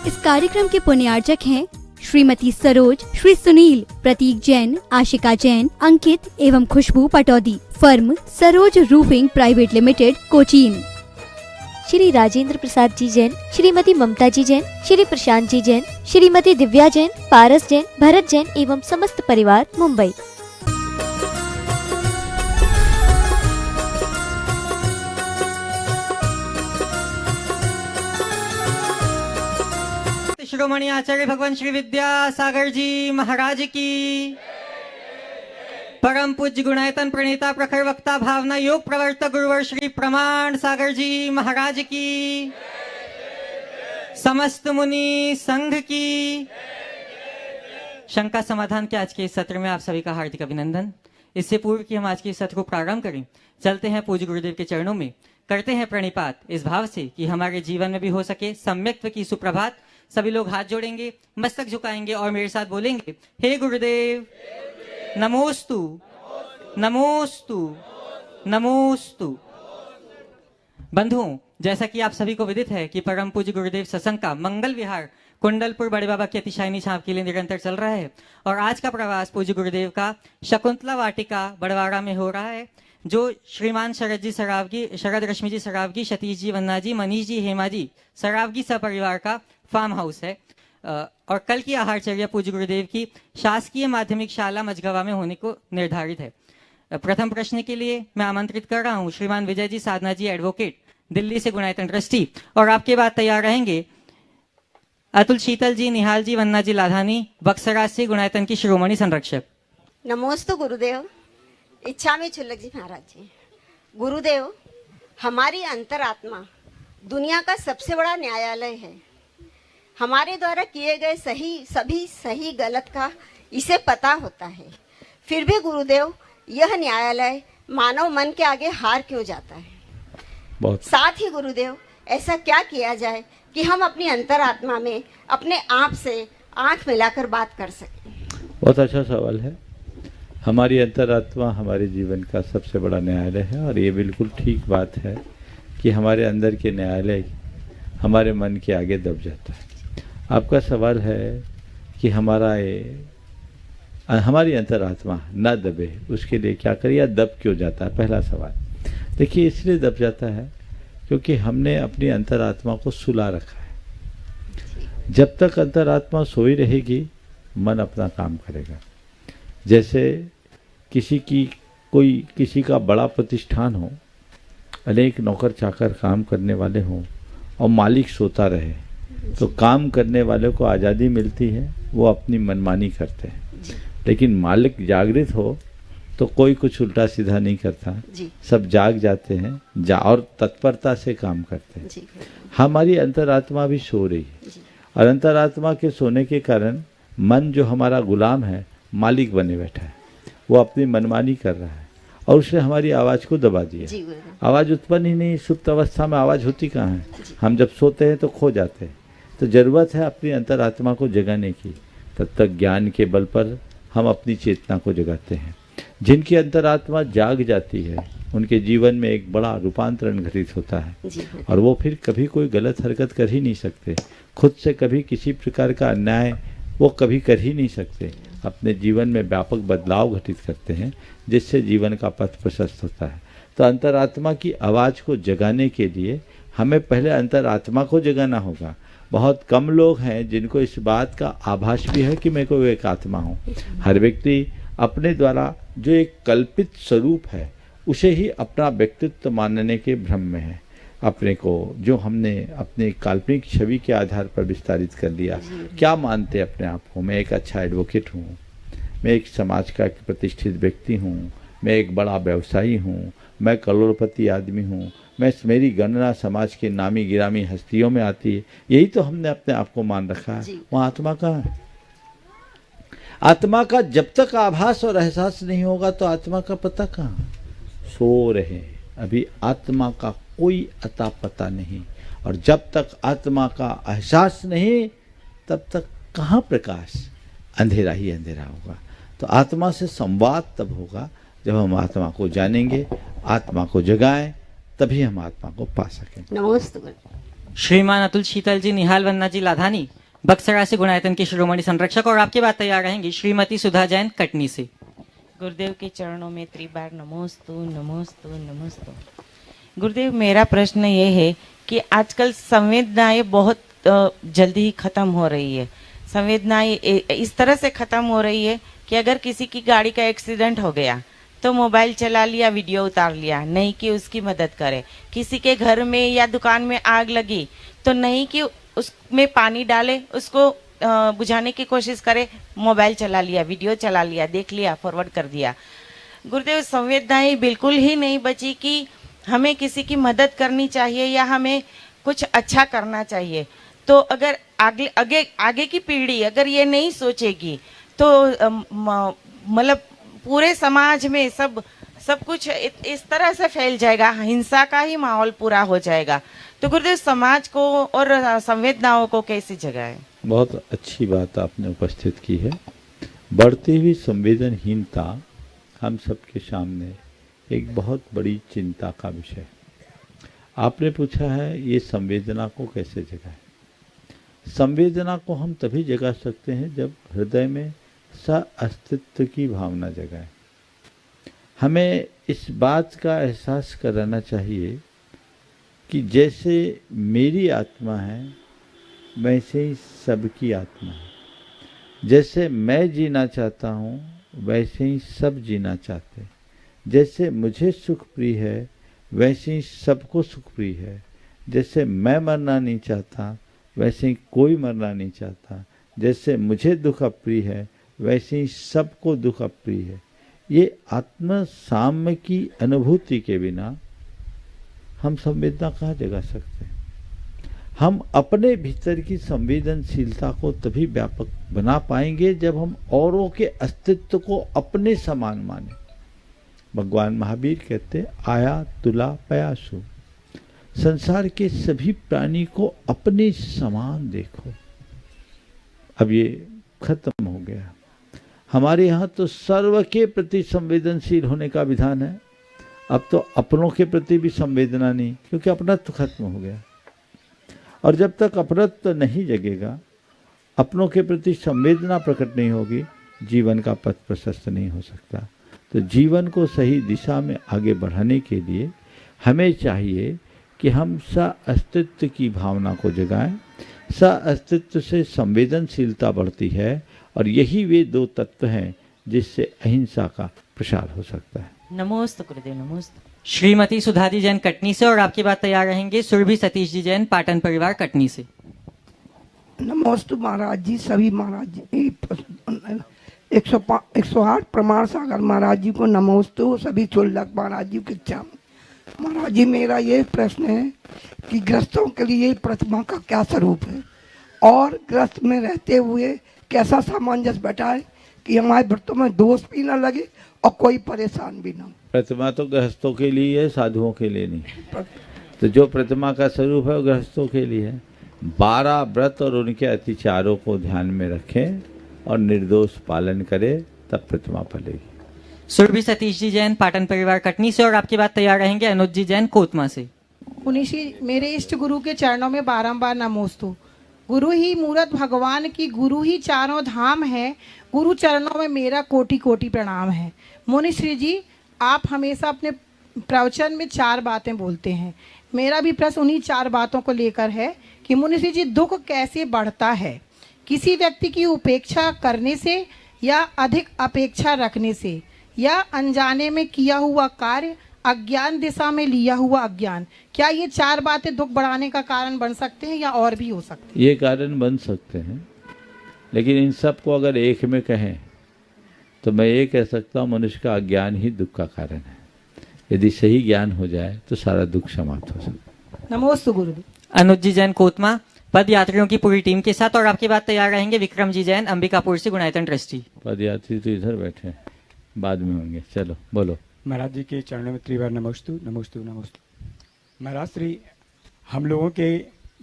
इस कार्यक्रम के पुण्यार्चक हैं श्रीमती सरोज, श्री सुनील, प्रतीक जैन, आशिका जैन, अंकित एवं Khushboo Pataudi. Firm Saroj roofing private limited, Cochin. Shri Rajendra Prasad ji Jain, Shrimati Mamta ji Jain, Shri Prashant ji Jain, Shrimati Divya Jain, Paras Jain, Bharat Jain एवं समस्त परिवार, मुंबई। शिरोमणि आचार्य भगवान श्री विद्यासागर जी महाराज की, परम पूज्य गुणायतन प्रणेता प्रखर वक्ता भावना योग प्रवर्तक गुरुवर श्री प्रमाण सागर जी महाराज की, समस्त मुनि संघ की। शंका समाधान के आज के इस सत्र में आप सभी का हार्दिक अभिनंदन। इससे पूर्व कि हम आज के इस सत्र को प्रारंभ करें, चलते हैं पूज्य गुरुदेव के चरणों में, करते हैं प्रणिपात इस भाव से कि हमारे जीवन में भी हो सके सम्यक्त्व की सुप्रभात। सभी लोग हाथ जोड़ेंगे, मस्तक झुकाएंगे और मेरे साथ बोलेंगे, हे गुरुदेव नमोस्तु नमोस्तु नमोस्तु। बंधुओं, जैसा कि आप सभी को विदित है कि परम पूज्य गुरुदेव सत्संग का मंगल विहार कुंडलपुर बड़े बाबा की अतिशायनी छाप के लिए निरंतर चल रहा है और आज का प्रवास पूज्य गुरुदेव का शकुंतला वाटिका बड़वाड़ा में हो रहा है, जो श्रीमान शरद जी सरावगी, शरद रश्मि जी सरावगी, सतीश जी वन्ना जी, मनीष जी, हेमा जी सरावगी सपरिवार का फार्म हाउस है। और कल की आहारचर्या पूज्य गुरुदेव की शासकीय माध्यमिक शाला मझगवा में होने को निर्धारित है। प्रथम प्रश्न के लिए मैं आमंत्रित कर रहा हूं श्रीमान विजय जी साधना जी एडवोकेट, दिल्ली से गुणायतन ट्रस्टी, और आपके बाद तैयार रहेंगे अतुल शीतल जी, निहाल जी, वन्ना जी लाधानी, बक्सराज से गुणायतन की शिरोमणि संरक्षक। नमोस्तु गुरुदेव। इच्छा में छुल्लक जी महाराज जी। गुरुदेव, हमारी अंतरात्मा दुनिया का सबसे बड़ा न्यायालय है। हमारे द्वारा किए गए सभी सही गलत का इसे पता होता है, फिर भी गुरुदेव यह न्यायालय मानव मन के आगे हार क्यों जाता है? साथ ही गुरुदेव, ऐसा क्या किया जाए कि हम अपनी अंतरात्मा में अपने आप से आंख मिलाकर बात कर सकें? बहुत अच्छा सवाल है। हमारी अंतरात्मा हमारे जीवन का सबसे बड़ा न्यायालय है और ये बिल्कुल ठीक बात है कि हमारे अंदर के न्यायालय हमारे मन के आगे दब जाता है। आपका सवाल है कि हमारी अंतरात्मा न दबे, उसके लिए क्या करें या दब क्यों जाता है? पहला सवाल। देखिए, इसलिए दब जाता है क्योंकि हमने अपनी अंतरात्मा को सुला रखा है। जब तक अंतरात्मा सोई रहेगी, मन अपना काम करेगा। जैसे किसी का बड़ा प्रतिष्ठान हो, अनेक नौकर चाकर काम करने वाले हों और मालिक सोता रहे, तो काम करने वाले को आज़ादी मिलती है, वो अपनी मनमानी करते हैं। लेकिन मालिक जागृत हो तो कोई कुछ उल्टा सीधा नहीं करता, सब जाग जाते हैं और तत्परता से काम करते हैं। हमारी अंतरात्मा भी सो रही है और अंतरात्मा के सोने के कारण मन जो हमारा गुलाम है, मालिक बने बैठा है, वो अपनी मनमानी कर रहा है और उसने हमारी आवाज़ को दबा दिया। आवाज़ उत्पन्न ही नहीं, सुप्त अवस्था में आवाज़ होती कहाँ है? हम जब सोते हैं तो खो जाते हैं। तो ज़रूरत है अपनी अंतरात्मा को जगाने की। तब तक ज्ञान के बल पर हम अपनी चेतना को जगाते हैं। जिनकी अंतरात्मा जाग जाती है, उनके जीवन में एक बड़ा रूपांतरण घटित होता है और वो फिर कभी कोई गलत हरकत कर ही नहीं सकते। खुद से कभी किसी प्रकार का अन्याय वो कभी कर ही नहीं सकते। अपने जीवन में व्यापक बदलाव घटित करते हैं, जिससे जीवन का पथ प्रशस्त होता है। तो अंतरात्मा की आवाज़ को जगाने के लिए हमें पहले अंतरात्मा को जगाना होगा। बहुत कम लोग हैं जिनको इस बात का आभास भी है कि मैं कोई एक आत्मा हूँ। हर व्यक्ति अपने द्वारा जो एक कल्पित स्वरूप है, उसे ही अपना व्यक्तित्व मानने के भ्रम में है। अपने को जो हमने अपने काल्पनिक छवि के आधार पर विस्तारित कर लिया। क्या मानते अपने आप को? मैं एक अच्छा एडवोकेट हूँ, मैं एक समाज का एक प्रतिष्ठित व्यक्ति हूँ, मैं एक बड़ा व्यवसायी हूँ, मैं करोड़पति आदमी हूँ, मेरी गणना समाज के नामी गिरामी हस्तियों में आती है। यही तो हमने अपने आप को मान रखा है। वहाँ आत्मा कहाँ है? आत्मा का जब तक आभास और एहसास नहीं होगा तो आत्मा का पता कहाँ? सो रहे अभी आत्मा का कोई अता पता नहीं, और जब तक आत्मा का एहसास नहीं, तब तक कहाँ प्रकाश? अंधेरा ही अंधेरा होगा। तो आत्मा से संवाद तब होगा जब हम आत्मा को जानेंगे, आत्मा को जगाएं, तभी हम आत्मा को पा सकें। नमस्ते। श्रीमान अतुल शीतल जी, निहाल वन्ना जी लाधानी, बक्सरा से गुणायतन के शिरोमणि संरक्षक। और आपकी बात तैयार रहेंगी श्रीमती सुधा जैन, कटनी से। गुरुदेव के चरणों में त्रिबार नमोस्तु नमोस्तु नमोस्तु। गुरुदेव, मेरा प्रश्न ये है कि आजकल संवेदनाएं बहुत जल्दी ही खत्म हो रही है। संवेदनाएं इस तरह से खत्म हो रही है कि अगर किसी की गाड़ी का एक्सीडेंट हो गया तो मोबाइल चला लिया, वीडियो उतार लिया, नहीं कि उसकी मदद करे। किसी के घर में या दुकान में आग लगी तो नहीं कि उसमें पानी डाले, उसको बुझाने की कोशिश करे, मोबाइल चला लिया, वीडियो चला लिया, देख लिया, फॉरवर्ड कर दिया। गुरुदेव, संवेदनाएं बिल्कुल ही नहीं बची कि हमें किसी की मदद करनी चाहिए या हमें कुछ अच्छा करना चाहिए। तो अगर आगे की पीढ़ी अगर ये नहीं सोचेगी तो मतलब पूरे समाज में सब कुछ इस तरह से फैल जाएगा, हिंसा का ही माहौल पूरा हो जाएगा। तो गुरुदेव, समाज को और संवेदनाओं को कैसी जगह है? बहुत अच्छी बात आपने उपस्थित की है। बढ़ती हुई संवेदनहीनता हम सबके सामने एक बहुत बड़ी चिंता का विषय है। आपने पूछा है ये संवेदना को कैसे जगाएं। संवेदना को हम तभी जगा सकते हैं जब हृदय में सह-अस्तित्व की भावना जगाएं। हमें इस बात का एहसास कराना चाहिए कि जैसे मेरी आत्मा है वैसे ही सबकी आत्मा है। जैसे मैं जीना चाहता हूँ वैसे ही सब जीना चाहते हैं। जैसे मुझे सुख प्रिय है वैसे ही सबको सुख प्रिय है। जैसे मैं मरना नहीं चाहता वैसे ही कोई मरना नहीं चाहता। जैसे मुझे दुख अप्रिय है वैसे ही सबको दुख अप्रिय है। ये आत्म साम्य की अनुभूति के बिना हम संवेदना कहाँ जगा सकते हैं। हम अपने भीतर की संवेदनशीलता को तभी व्यापक बना पाएंगे जब हम औरों के अस्तित्व को अपने समान माने। भगवान महावीर कहते आया तुला पयासु, संसार के सभी प्राणी को अपने समान देखो। अब ये खत्म हो गया। हमारे यहाँ तो सर्व के प्रति संवेदनशील होने का विधान है। अब तो अपनों के प्रति भी संवेदना नहीं, क्योंकि अपनत्व खत्म हो गया। और जब तक अपनत्व नहीं जगेगा, अपनों के प्रति संवेदना प्रकट नहीं होगी, जीवन का पथ प्रशस्त नहीं हो सकता। तो जीवन को सही दिशा में आगे बढ़ाने के लिए हमें चाहिए कि हम सह-अस्तित्व की भावना को जगाएं। सह-अस्तित्व से संवेदनशीलता बढ़ती है और यही वे दो तत्व हैं जिससे अहिंसा का प्रसार हो सकता है। नमोस्तु गुरुदेव, नमोस्तु। श्रीमती सुधा जी जैन, कटनी से। और आपकी बात तैयार रहेंगे सुरभि सतीश जी जैन, पाटन परिवार, कटनी से। नमोस्तु महाराज जी। सभी महाराज जी 108 प्रमाण सागर महाराज जी को नमोस्तु। सभी चुल्लक महाराज जी के चाम। महाराज जी, मेरा ये प्रश्न है कि ग्रस्तों के लिए प्रतिमा का क्या स्वरूप है और ग्रस्त में रहते हुए कैसा सामंजस्य बैठाए कि हमारे व्रतों में दोष भी ना लगे और कोई परेशान भी ना हो। प्रतिमा तो गृहस्थों के लिए है, साधुओं के लिए नहीं। तो जो प्रतिमा का स्वरूप है वो गृहस्थों के लिए है। 12 व्रत और उनके अतिचारों को ध्यान में रखें और निर्दोष पालन करें, तब प्रतिमा फलेगी। सुरभि सतीश जी जैन, पाटन परिवार, कटनी से। और आपकी बात तैयार रहेंगे अनुज जी जैन, कोतमा से। मुनिषी, मेरे इष्ट गुरु के चरणों में बारंबार नमोस्तु। गुरु ही मूरत भगवान की, गुरु ही चारों धाम है। गुरु चरणों में मेरा कोटि कोटि प्रणाम है। मुनिश्री जी, आप हमेशा अपने प्रवचन में 4 बातें बोलते हैं। मेरा भी प्रश्न उन्हीं 4 बातों को लेकर है कि मुनिश्री जी, दुख कैसे बढ़ता है? किसी व्यक्ति की उपेक्षा करने से या अधिक अपेक्षा रखने से, या अनजाने में किया हुआ कार्य, अज्ञान दिशा में लिया हुआ अज्ञान। क्या ये 4 बातें दुख बढ़ाने का कारण बन सकते हैं या और भी हो सकते हैं? ये कारण बन सकते हैं, लेकिन इन सब को अगर एक में कहें तो मैं ये कह सकता हूँ मनुष्य का अज्ञान ही दुख का कारण है। यदि सही ज्ञान हो जाए तो सारा दुख समाप्त हो सकता है। नमोस्तु गुरुदेव। अनुज जी जैन, कोतमा, पद यात्रियों की पूरी टीम के साथ। और आपकी बात तैयार रहेंगे विक्रम जी जैन, अंबिकापुर से, गुणायतन ट्रस्टी। पद यात्री तो इधर बैठे हैं, बाद में होंगे। चलो बोलो। महाराज जी के चरणों में त्रिवार नमोस्तु नमोस्तु नमोस्तु। महाराज श्री, हम लोगों के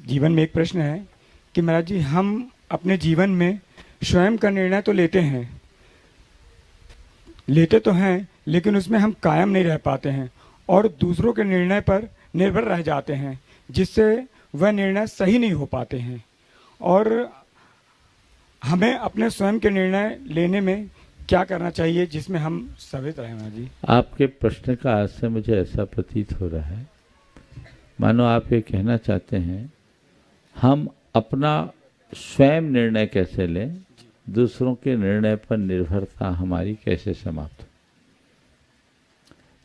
जीवन में एक प्रश्न है कि महाराज जी, हम अपने जीवन में स्वयं का निर्णय तो लेते तो हैं, लेकिन उसमें हम कायम नहीं रह पाते हैं और दूसरों के निर्णय पर निर्भर रह जाते हैं, जिससे वह निर्णय सही नहीं हो पाते हैं और हमें अपने स्वयं के निर्णय लेने में क्या करना चाहिए जिसमें हम सवित रहें महाराज जी? आपके प्रश्न का अर्थ से मुझे ऐसा प्रतीत हो रहा है मानो आप ये कहना चाहते हैं हम अपना स्वयं निर्णय कैसे लें, दूसरों के निर्णय पर निर्भरता हमारी कैसे समाप्त हो।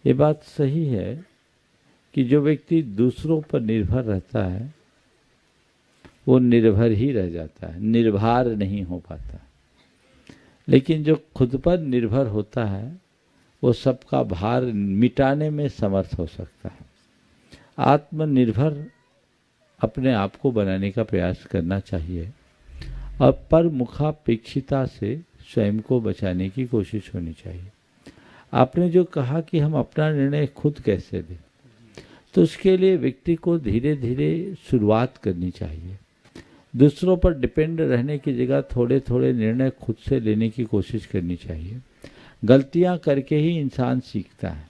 ये बात सही है कि जो व्यक्ति दूसरों पर निर्भर रहता है वो निर्भर ही रह जाता है, निर्भर नहीं हो पाता। लेकिन जो खुद पर निर्भर होता है वो सबका भार मिटाने में समर्थ हो सकता है। आत्मनिर्भर अपने आप को बनाने का प्रयास करना चाहिए और परमुखापेक्षिता से स्वयं को बचाने की कोशिश होनी चाहिए। आपने जो कहा कि हम अपना निर्णय खुद कैसे लें, तो उसके लिए व्यक्ति को धीरे धीरे शुरुआत करनी चाहिए। दूसरों पर डिपेंड रहने की जगह थोड़े थोड़े निर्णय खुद से लेने की कोशिश करनी चाहिए। गलतियां करके ही इंसान सीखता है,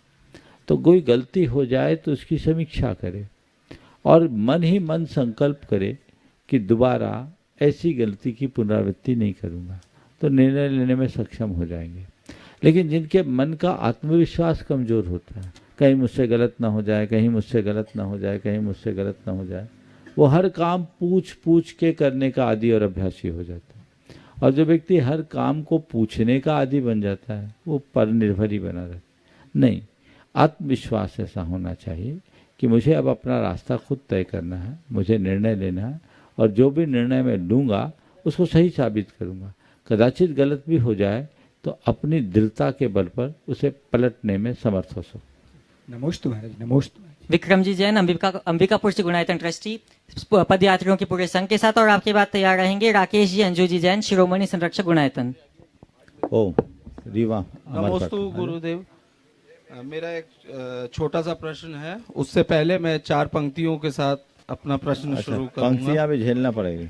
तो कोई गलती हो जाए तो उसकी समीक्षा करे और मन ही मन संकल्प करे कि दोबारा ऐसी गलती की पुनरावृत्ति नहीं करूँगा, तो निर्णय लेने में सक्षम हो जाएंगे। लेकिन जिनके मन का आत्मविश्वास कमज़ोर होता है, कहीं मुझसे गलत ना हो जाए, कहीं मुझसे गलत ना हो जाए, कहीं मुझसे गलत ना हो जाए, वो हर काम पूछ पूछ के करने का आदी और अभ्यासी हो जाता है। और जो व्यक्ति हर काम को पूछने का आदी बन जाता है वो परनिर्भर ही बना रहता है। नहीं, आत्मविश्वास ऐसा होना चाहिए कि मुझे अब अपना रास्ता खुद तय करना है, मुझे निर्णय लेना है और जो भी निर्णय मैं लूँगा उसको सही साबित करूँगा। कदाचित गलत भी हो जाए तो अपनी दृढ़ता के बल पर उसे पलटने में समर्थ हो सकूँ। नमोस्तु महाराज, नमोस्तु। विक्रम जी जैन, अंबिकापुर से गुणायतन ट्रस्टी, पदयात्रियों के पूरे संघ के साथ। और आपके बाद तैयार रहेंगे राकेश जी, अंजू जी जैन, शिरोमणि संरक्षक गुणायतन। ओम रीवा। नमोस्तु गुरुदेव। मेरा एक छोटा सा प्रश्न है, उससे पहले मैं 4 पंक्तियों के साथ अपना प्रश्न शुरू करूंगा। पंक्तियां भी झेलना पड़ेगी,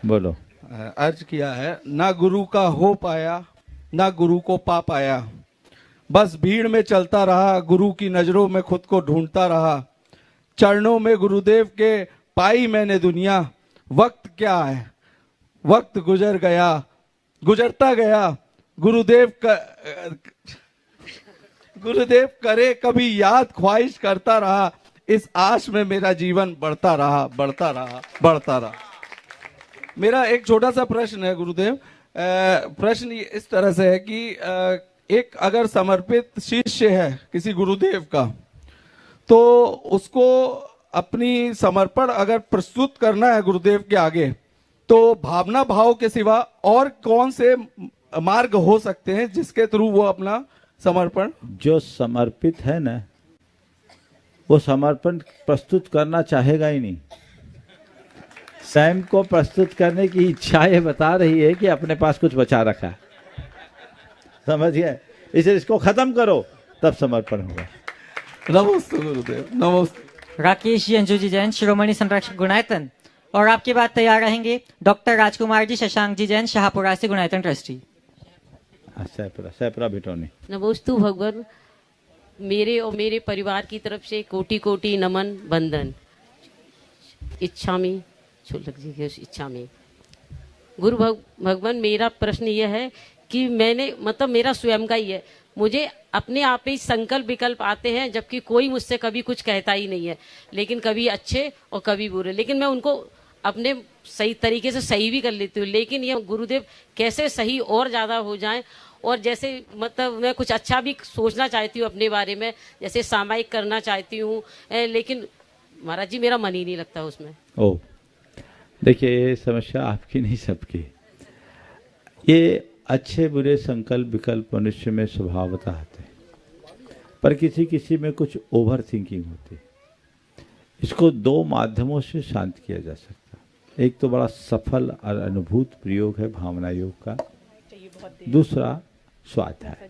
बोलो। अर्ज किया है, ना गुरु का हो पाया ना गुरु को पा पाया, बस भीड़ में चलता रहा, गुरु की नजरों में खुद को ढूंढता रहा, चरणों में गुरुदेव के पाई मैंने दुनिया, वक्त क्या है वक्त गुजर गया गुजरता गया, गुरुदेव करे कभी याद ख्वाहिश करता रहा, इस आश में मेरा जीवन बढ़ता रहा बढ़ता रहा बढ़ता रहा। मेरा एक छोटा सा प्रश्न है गुरुदेव। प्रश्न इस तरह से है कि एक अगर समर्पित शिष्य है किसी गुरुदेव का, तो उसको अपनी समर्पण अगर प्रस्तुत करना है गुरुदेव के आगे, तो भावना भाव के सिवा और कौन से मार्ग हो सकते हैं जिसके थ्रू वो अपना समर्पण? जो समर्पित है ना, वो समर्पण प्रस्तुत करना चाहेगा ही नहीं। स्वयं को प्रस्तुत करने की इच्छा ये बता रही है कि अपने पास कुछ बचा रखा है, समझ गए? इसे इसको खत्म करो तब समर्पण होगा। नमस्ते गुरुदेव, नमस्ते। राकेश जी, अंजू जी जैन, शिरोमणि संरक्षक गुणायतन। और आपके बाद तैयार रहेंगे डॉक्टर राजकुमार जी, शशांक जी जैन, शाहपुरा से गुणायतन ट्रस्टी। सैपरा भिटोनी। नमोस्तु भगवान, मेरे और मेरे परिवार की तरफ से कोटि कोटि नमन बंदन। इच्छामी छुल्लक जी की इच्छा में गुरु भगवान, मेरा प्रश्न यह है कि मैंने मतलब मेरा स्वयं का ही है, मुझे अपने आप ही संकल्प विकल्प आते हैं, जबकि कोई मुझसे कभी कुछ कहता ही नहीं है, लेकिन कभी अच्छे और कभी बुरे, लेकिन मैं उनको अपने सही तरीके से सही भी कर लेती हूँ। लेकिन ये गुरुदेव कैसे सही और ज़्यादा हो जाए, और जैसे मतलब मैं कुछ अच्छा भी सोचना चाहती हूँ अपने बारे में, जैसे सामायिक करना चाहती हूँ, लेकिन महाराज जी मेरा मन ही नहीं लगता उसमें। ओ देखिए, ये समस्या आपकी नहीं सबकी। ये अच्छे बुरे संकल्प विकल्प मनुष्य में स्वभावतः आते हैं, पर किसी किसी में कुछ ओवर थिंकिंग होती है। इसको 2 माध्यमों से शांत किया जा सकता है। एक तो बड़ा सफल और अनुभूत प्रयोग है भावना योग का, दूसरा स्वाध्याय।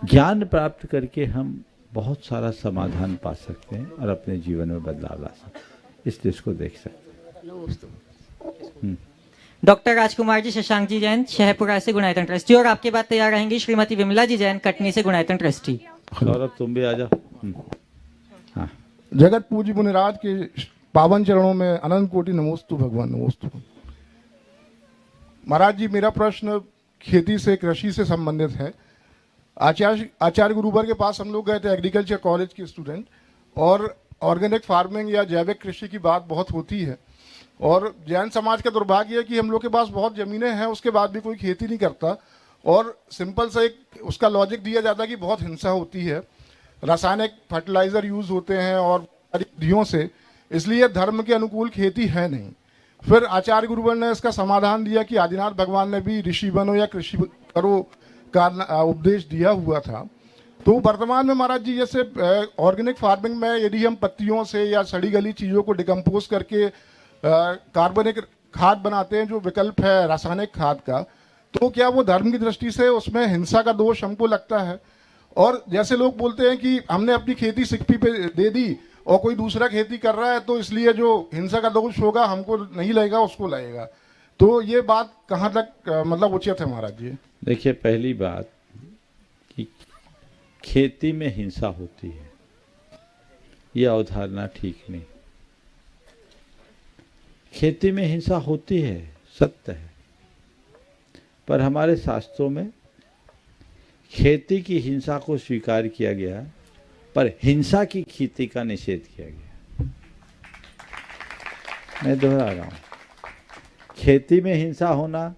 ज्ञान प्राप्त करके हम बहुत सारा समाधान पा सकते हैं और अपने जीवन में बदलाव ला सकते हैं, इसलिए इसको देख सकते हैं। डॉक्टर राजकुमार जी, शशांक जी जैन, शहपुरा से गुणायतन ट्रस्टी। और आपके बाद तैयार रहेंगी श्रीमती विमला जी जैन, कटनी से गुणायतन ट्रस्टी। सौरभ तुम भी आ जाओ। जगत पूज्य मुनिराज के पावन चरणों में अनंत कोटि नमोस्तु भगवान नमोस्तु। महाराज जी, मेरा प्रश्न खेती से, कृषि से संबंधित है। आचार्य गुरुवर के पास हम लोग गए थे, एग्रीकल्चर कॉलेज के स्टूडेंट, और ऑर्गेनिक फार्मिंग या जैविक कृषि की बात बहुत होती है। और जैन समाज का दुर्भाग्य है कि हम लोग के पास बहुत ज़मीनें हैं, उसके बाद भी कोई खेती नहीं करता। और सिंपल सा एक उसका लॉजिक दिया जाता है कि बहुत हिंसा होती है, रासायनिक फर्टिलाइज़र यूज़ होते हैं और विधियों से, इसलिए धर्म के अनुकूल खेती है नहीं। फिर आचार्य गुरुवर ने इसका समाधान दिया कि आदिनाथ भगवान ने भी ऋषि बनो या कृषि करो का उपदेश दिया हुआ था। तो वर्तमान में महाराज जी, जैसे ऑर्गेनिक फार्मिंग में यदि हम पत्तियों से या सड़ी गली चीज़ों को डिकम्पोज करके कार्बनिक खाद बनाते हैं, जो विकल्प है रासायनिक खाद का, तो क्या वो धर्म की दृष्टि से उसमें हिंसा का दोष हमको लगता है? और जैसे लोग बोलते हैं कि हमने अपनी खेती सिक्की पे दे दी और कोई दूसरा खेती कर रहा है, तो इसलिए जो हिंसा का दोष होगा हमको नहीं लगेगा, उसको लगेगा। तो ये बात कहाँ तक मतलब उचित है महाराज जी? देखिए, पहली बात कि खेती में हिंसा होती है, ये अवधारणा ठीक नहीं। खेती में हिंसा होती है, सत्य है, पर हमारे शास्त्रों में खेती की हिंसा को स्वीकार किया गया, पर हिंसा की खेती का निषेध किया गया। मैं दोहरा रहा हूँ, खेती में हिंसा होना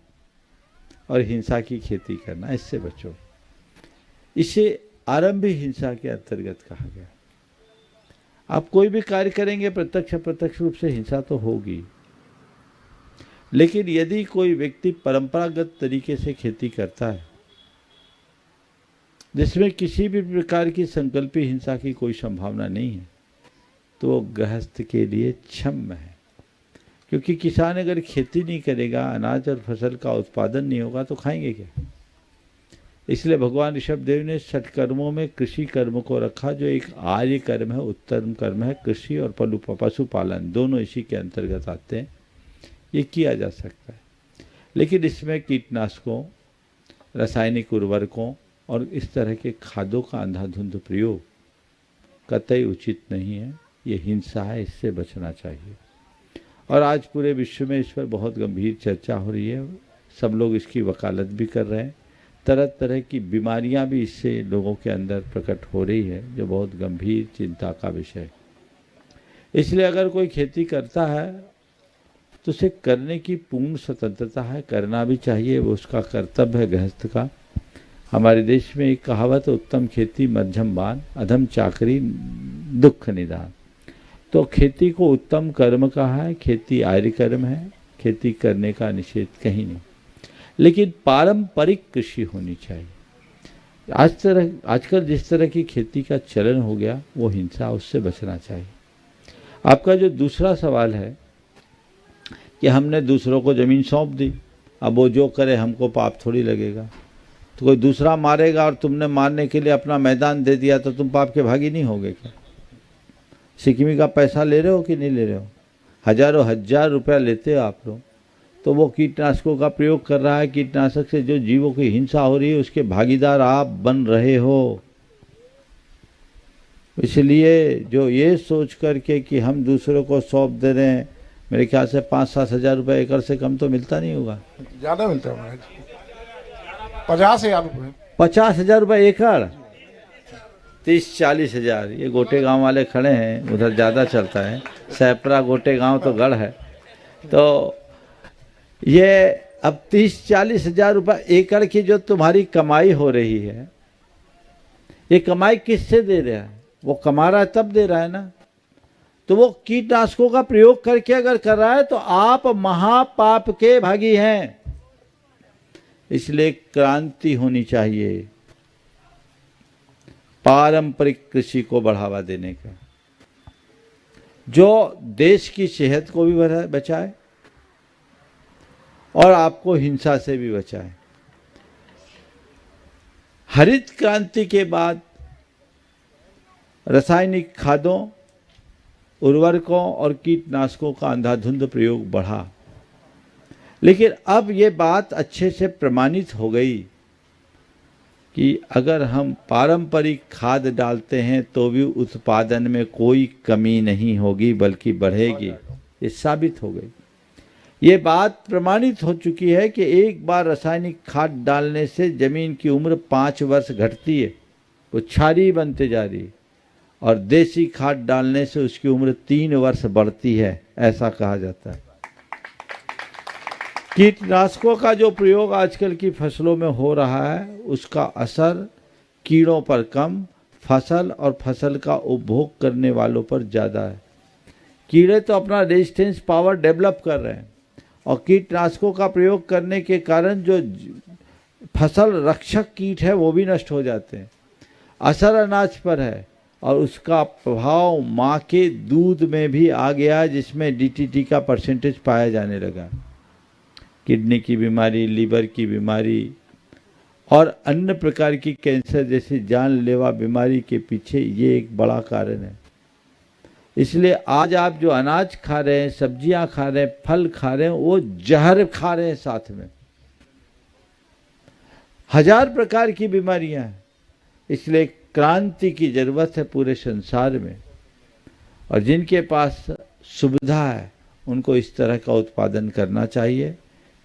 और हिंसा की खेती करना, इससे बचो। इसे आरंभी हिंसा के अंतर्गत कहा गया। आप कोई भी कार्य करेंगे, प्रत्यक्ष अप्रत्यक्ष रूप से हिंसा तो होगी, लेकिन यदि कोई व्यक्ति परंपरागत तरीके से खेती करता है, जिसमें किसी भी प्रकार की संकल्पी हिंसा की कोई संभावना नहीं है, तो वो गृहस्थ के लिए क्षम्य है। क्योंकि किसान अगर खेती नहीं करेगा, अनाज और फसल का उत्पादन नहीं होगा, तो खाएंगे क्या? इसलिए भगवान ऋषभदेव ने षट कर्मों में कृषि कर्म को रखा, जो एक आर्य कर्म है, उत्तम कर्म है। कृषि और पशुपालन दोनों इसी के अंतर्गत आते हैं, ये किया जा सकता है। लेकिन इसमें कीटनाशकों, रासायनिक उर्वरकों और इस तरह के खादों का अंधाधुंध प्रयोग कतई उचित नहीं है। ये हिंसा है, इससे बचना चाहिए। और आज पूरे विश्व में इस पर बहुत गंभीर चर्चा हो रही है, सब लोग इसकी वकालत भी कर रहे हैं। तरह तरह की बीमारियां भी इससे लोगों के अंदर प्रकट हो रही है, जो बहुत गंभीर चिंता का विषय है। इसलिए अगर कोई खेती करता है तो उसे करने की पूर्ण स्वतंत्रता है, करना भी चाहिए, वो उसका कर्तव्य है गृहस्थ का। हमारे देश में एक कहावत है, उत्तम खेती मध्यम बान, अधम चाकरी दुख निदान। तो खेती को उत्तम कर्म कहा है, खेती आर्य कर्म है, खेती करने का निषेध कहीं नहीं, लेकिन पारंपरिक कृषि होनी चाहिए। आजकल जिस तरह की खेती का चलन हो गया, वो हिंसा, उससे बचना चाहिए। आपका जो दूसरा सवाल है कि हमने दूसरों को ज़मीन सौंप दी, अब वो जो करे हमको पाप थोड़ी लगेगा। तो कोई दूसरा मारेगा और तुमने मारने के लिए अपना मैदान दे दिया, तो तुम पाप के भागी नहीं होगे क्या? सिक्किमी का पैसा ले रहे हो कि नहीं ले रहे हो? हजारों हजार रुपया लेते हो आप लोग, तो वो कीटनाशकों का प्रयोग कर रहा है। कीटनाशक से जो जीवों की हिंसा हो रही है, उसके भागीदार आप बन रहे हो। इसलिए जो ये सोच करके कि हम दूसरों को सौंप दे रहे हैं, मेरे ख्याल से 5-7 हज़ार रुपये एकड़ से कम तो मिलता नहीं होगा। ज़्यादा मिलता है महाराज, 50,000 रुपये। 50,000 रुपये एकड़, 30-40 हज़ार। ये गोटे गांव वाले खड़े हैं, उधर ज़्यादा चलता है। सैपरा गोटे गांव तो गढ़ है। तो ये अब 30-40 हज़ार रुपये एकड़ की जो तुम्हारी कमाई हो रही है, ये कमाई किससे दे रहा है? वो कमा रहा है तब दे रहा है ना। तो वो कीटनाशकों का प्रयोग करके अगर कर रहा है, तो आप महापाप के भागी हैं। इसलिए क्रांति होनी चाहिए, पारंपरिक कृषि को बढ़ावा देने का, जो देश की सेहत को भी बचाए और आपको हिंसा से भी बचाए। हरित क्रांति के बाद रासायनिक खादों, उर्वरकों और कीटनाशकों का अंधाधुंध प्रयोग बढ़ा, लेकिन अब ये बात अच्छे से प्रमाणित हो गई कि अगर हम पारंपरिक खाद डालते हैं तो भी उत्पादन में कोई कमी नहीं होगी बल्कि बढ़ेगी। ये साबित हो गई। ये बात प्रमाणित हो चुकी है कि एक बार रासायनिक खाद डालने से जमीन की उम्र 5 वर्ष घटती है, वो क्षारीय बनते जा रही है, और देसी खाद डालने से उसकी उम्र 3 वर्ष बढ़ती है, ऐसा कहा जाता है। कीटनाशकों का जो प्रयोग आजकल की फसलों में हो रहा है उसका असर कीड़ों पर कम, फसल और फसल का उपभोग करने वालों पर ज़्यादा है। कीड़े तो अपना रेजिस्टेंस पावर डेवलप कर रहे हैं और कीटनाशकों का प्रयोग करने के कारण जो फसल रक्षक कीट है वो भी नष्ट हो जाते हैं। असर अनाज पर है और उसका प्रभाव माँ के दूध में भी आ गया, जिसमें डीटीटी का परसेंटेज पाया जाने लगा। किडनी की बीमारी, लीवर की बीमारी और अन्य प्रकार की कैंसर जैसी जानलेवा बीमारी के पीछे ये एक बड़ा कारण है। इसलिए आज आप जो अनाज खा रहे हैं, सब्जियां खा रहे हैं, फल खा रहे हैं, वो जहर खा रहे हैं साथ में। 1000 प्रकार की बीमारियां हैं। इसलिए क्रांति की जरूरत है पूरे संसार में, और जिनके पास सुविधा है उनको इस तरह का उत्पादन करना चाहिए,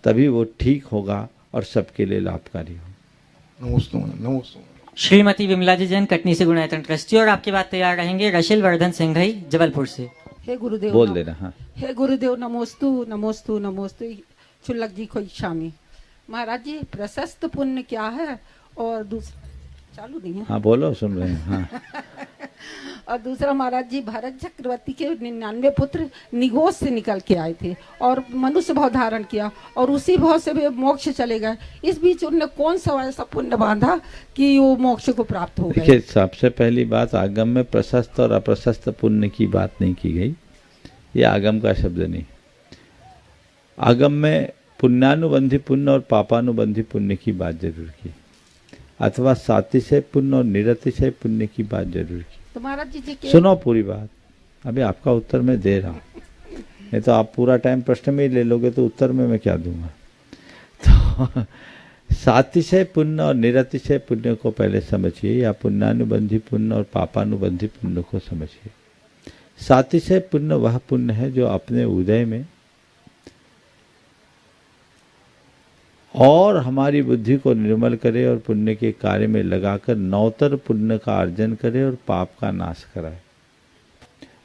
तभी वो ठीक होगा और सबके लिए लाभकारी हो। नमस्ते। श्रीमती विमला जी जैन कटनी से गुणायतन ट्रस्टी, और आपकी बात तैयार रहेंगे रशिल वर्धन सिंघई जबलपुर से। हे गुरुदेव बोल देना। हाँ, हे गुरुदेव नमोस्तु नमोस्तु नमोस्तु। चुल्लक जी को शामी महाराज जी, प्रशस्त पुण्य क्या है? और दूसरा चालू नहीं है? हाँ बोलो, सुन रहे हैं। हाँ। और दूसरा महाराज जी, भरत चक्रवर्ती के 99 पुत्र निगोस से निकल के आए थे और मनुष्य भाव धारण किया और उसी भाव से वे मोक्ष चले गए। इस बीच उनने कौन सा ऐसा पुण्य बांधा कि वो मोक्ष को प्राप्त हो गए? देखिए, सबसे पहली बात, आगम में प्रशस्त और अप्रशस्त पुण्य की बात नहीं की गई। ये आगम का शब्द नहीं। आगम में पुण्यानुबंधी पुण्य और पापानुबंधी पुण्य की बात जरूर की, अथवा सातिशय पुण्य और निरतिशय पुण्य की बात जरूर की। तो महाराज जी सुनो पूरी बात, अभी आपका उत्तर मैं दे रहा हूँ, नहीं तो आप पूरा टाइम प्रश्न में ही ले लोगे तो उत्तर में मैं क्या दूंगा। तो सातिशय पुण्य और निरतिशय पुण्य को पहले समझिए, या पुण्यानुबंधी पुण्य और पापानुबंधी पुण्य को समझिए। सातिशय पुण्य वह पुण्य है जो अपने उदय में और हमारी बुद्धि को निर्मल करे और पुण्य के कार्य में लगाकर नवतर पुण्य का अर्जन करे और पाप का नाश कराए।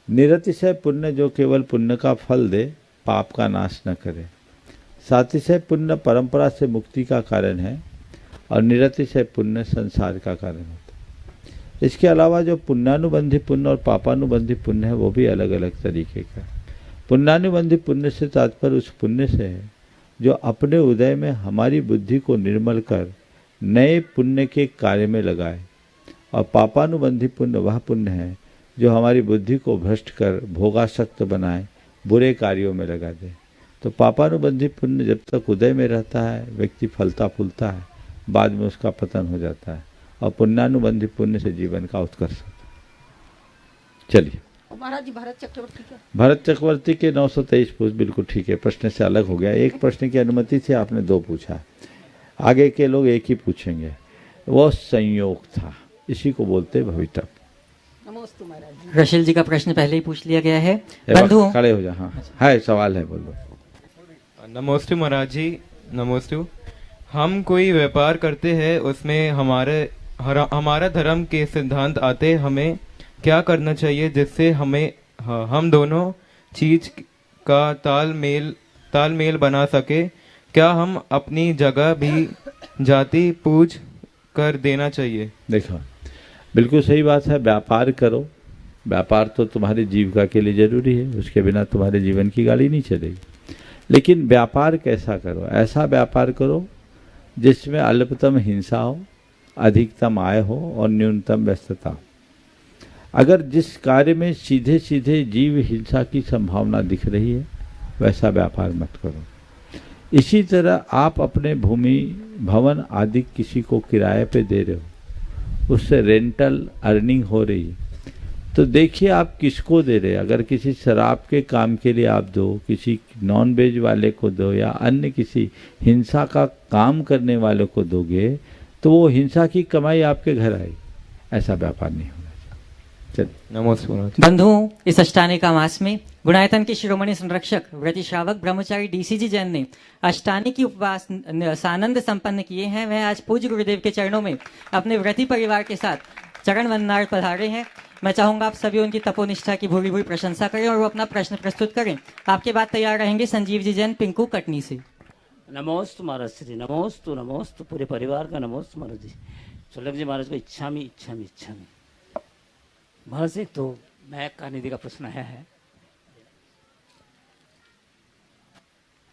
निरतिशय पुण्य जो केवल पुण्य का फल दे, पाप का नाश न करे। सातिशय पुण्य परंपरा से मुक्ति का कारण है और निरतिशय पुण्य संसार का कारण होता है। इसके अलावा जो पुण्यानुबंधी पुण्य और पापानुबंधी पुण्य है वो भी अलग अलग तरीके का। पुण्यानुबंधी पुण्य से तात्पर्य उस पुण्य से है जो अपने उदय में हमारी बुद्धि को निर्मल कर नए पुण्य के कार्य में लगाए, और पापानुबंधी पुण्य वह पुण्य है जो हमारी बुद्धि को भ्रष्ट कर भोगासक्त बनाए, बुरे कार्यों में लगा दे। तो पापानुबंधी पुण्य जब तक उदय में रहता है व्यक्ति फलता फूलता है, बाद में उसका पतन हो जाता है, और पुण्यानुबंधी पुण्य से जीवन का उत्कर्ष होता है। चलिए महाराज जी, भरत चक्रवर्ती का भरत चक्रवर्ती के 923 पूछ, बिल्कुल ठीक है, प्रश्न से अलग हो गया। एक प्रश्न की अनुमति से आपने 2 पूछा, आगे के लोग एक ही पूछेंगे। वो संयोग था, इसी को बोलते भवितव्य। नमस्ते महाराज जी। रशिल जी का प्रश्न पहले ही पूछ लिया गया है। बंधु खड़े हो जा। हाँ है, सवाल है, बोलो। नमस्ते महाराज जी, नमस्ते। हम कोई व्यापार करते हैं, उसमें हमारा धर्म के सिद्धांत आते, हमें क्या करना चाहिए जिससे हम दोनों चीज का तालमेल बना सके? क्या हम अपनी जगह भी जाति पूज कर देना चाहिए? देखो, बिल्कुल सही बात है। व्यापार करो, व्यापार तो तुम्हारी जीविका के लिए जरूरी है, उसके बिना तुम्हारे जीवन की गाड़ी नहीं चलेगी। लेकिन व्यापार कैसा करो? ऐसा व्यापार करो जिसमें अल्पतम हिंसा हो, अधिकतम आय हो और न्यूनतम व्यस्तता हो। अगर जिस कार्य में सीधे सीधे जीव हिंसा की संभावना दिख रही है वैसा व्यापार मत करो। इसी तरह आप अपने भूमि भवन आदि किसी को किराए पे दे रहे हो, उससे रेंटल अर्निंग हो रही है, तो देखिए आप किसको दे रहे हैं। अगर किसी शराब के काम के लिए आप दो, किसी नॉन वेज वाले को दो, या अन्य किसी हिंसा का काम करने वाले को दोगे, तो वो हिंसा की कमाई आपके घर आई। ऐसा व्यापार नहीं होना चाहिए। चल नमस्ते बंधुओं, इस अष्टानी का मास में गुणायतन के शिरोमणि संरक्षक व्रती श्रावक ब्रह्मचारी डीसीजी जैन ने अष्टानी की उपवास सानंद संपन्न किए हैं। वह आज पूज्य गुरुदेव के चरणों में अपने व्रती परिवार के साथ चरण वंदनार्थ पधारे हैं। मैं चाहूंगा आप सभी उनकी तपोनिष्ठा की भूरी भूरी प्रशंसा करें और वो अपना प्रश्न प्रस्तुत करें। आपके बाद तैयार रहेंगे संजीव जी जैन पिंकू कटनी से। नमोस्तु महाराज श्री, नमोस्तु नमोस्तु, पूरे परिवार का नमोस्तु महाराज जी। चुल्लक जी महाराज को इच्छामी महाराज। एक तो मैं कानिधि का प्रश्न आया है,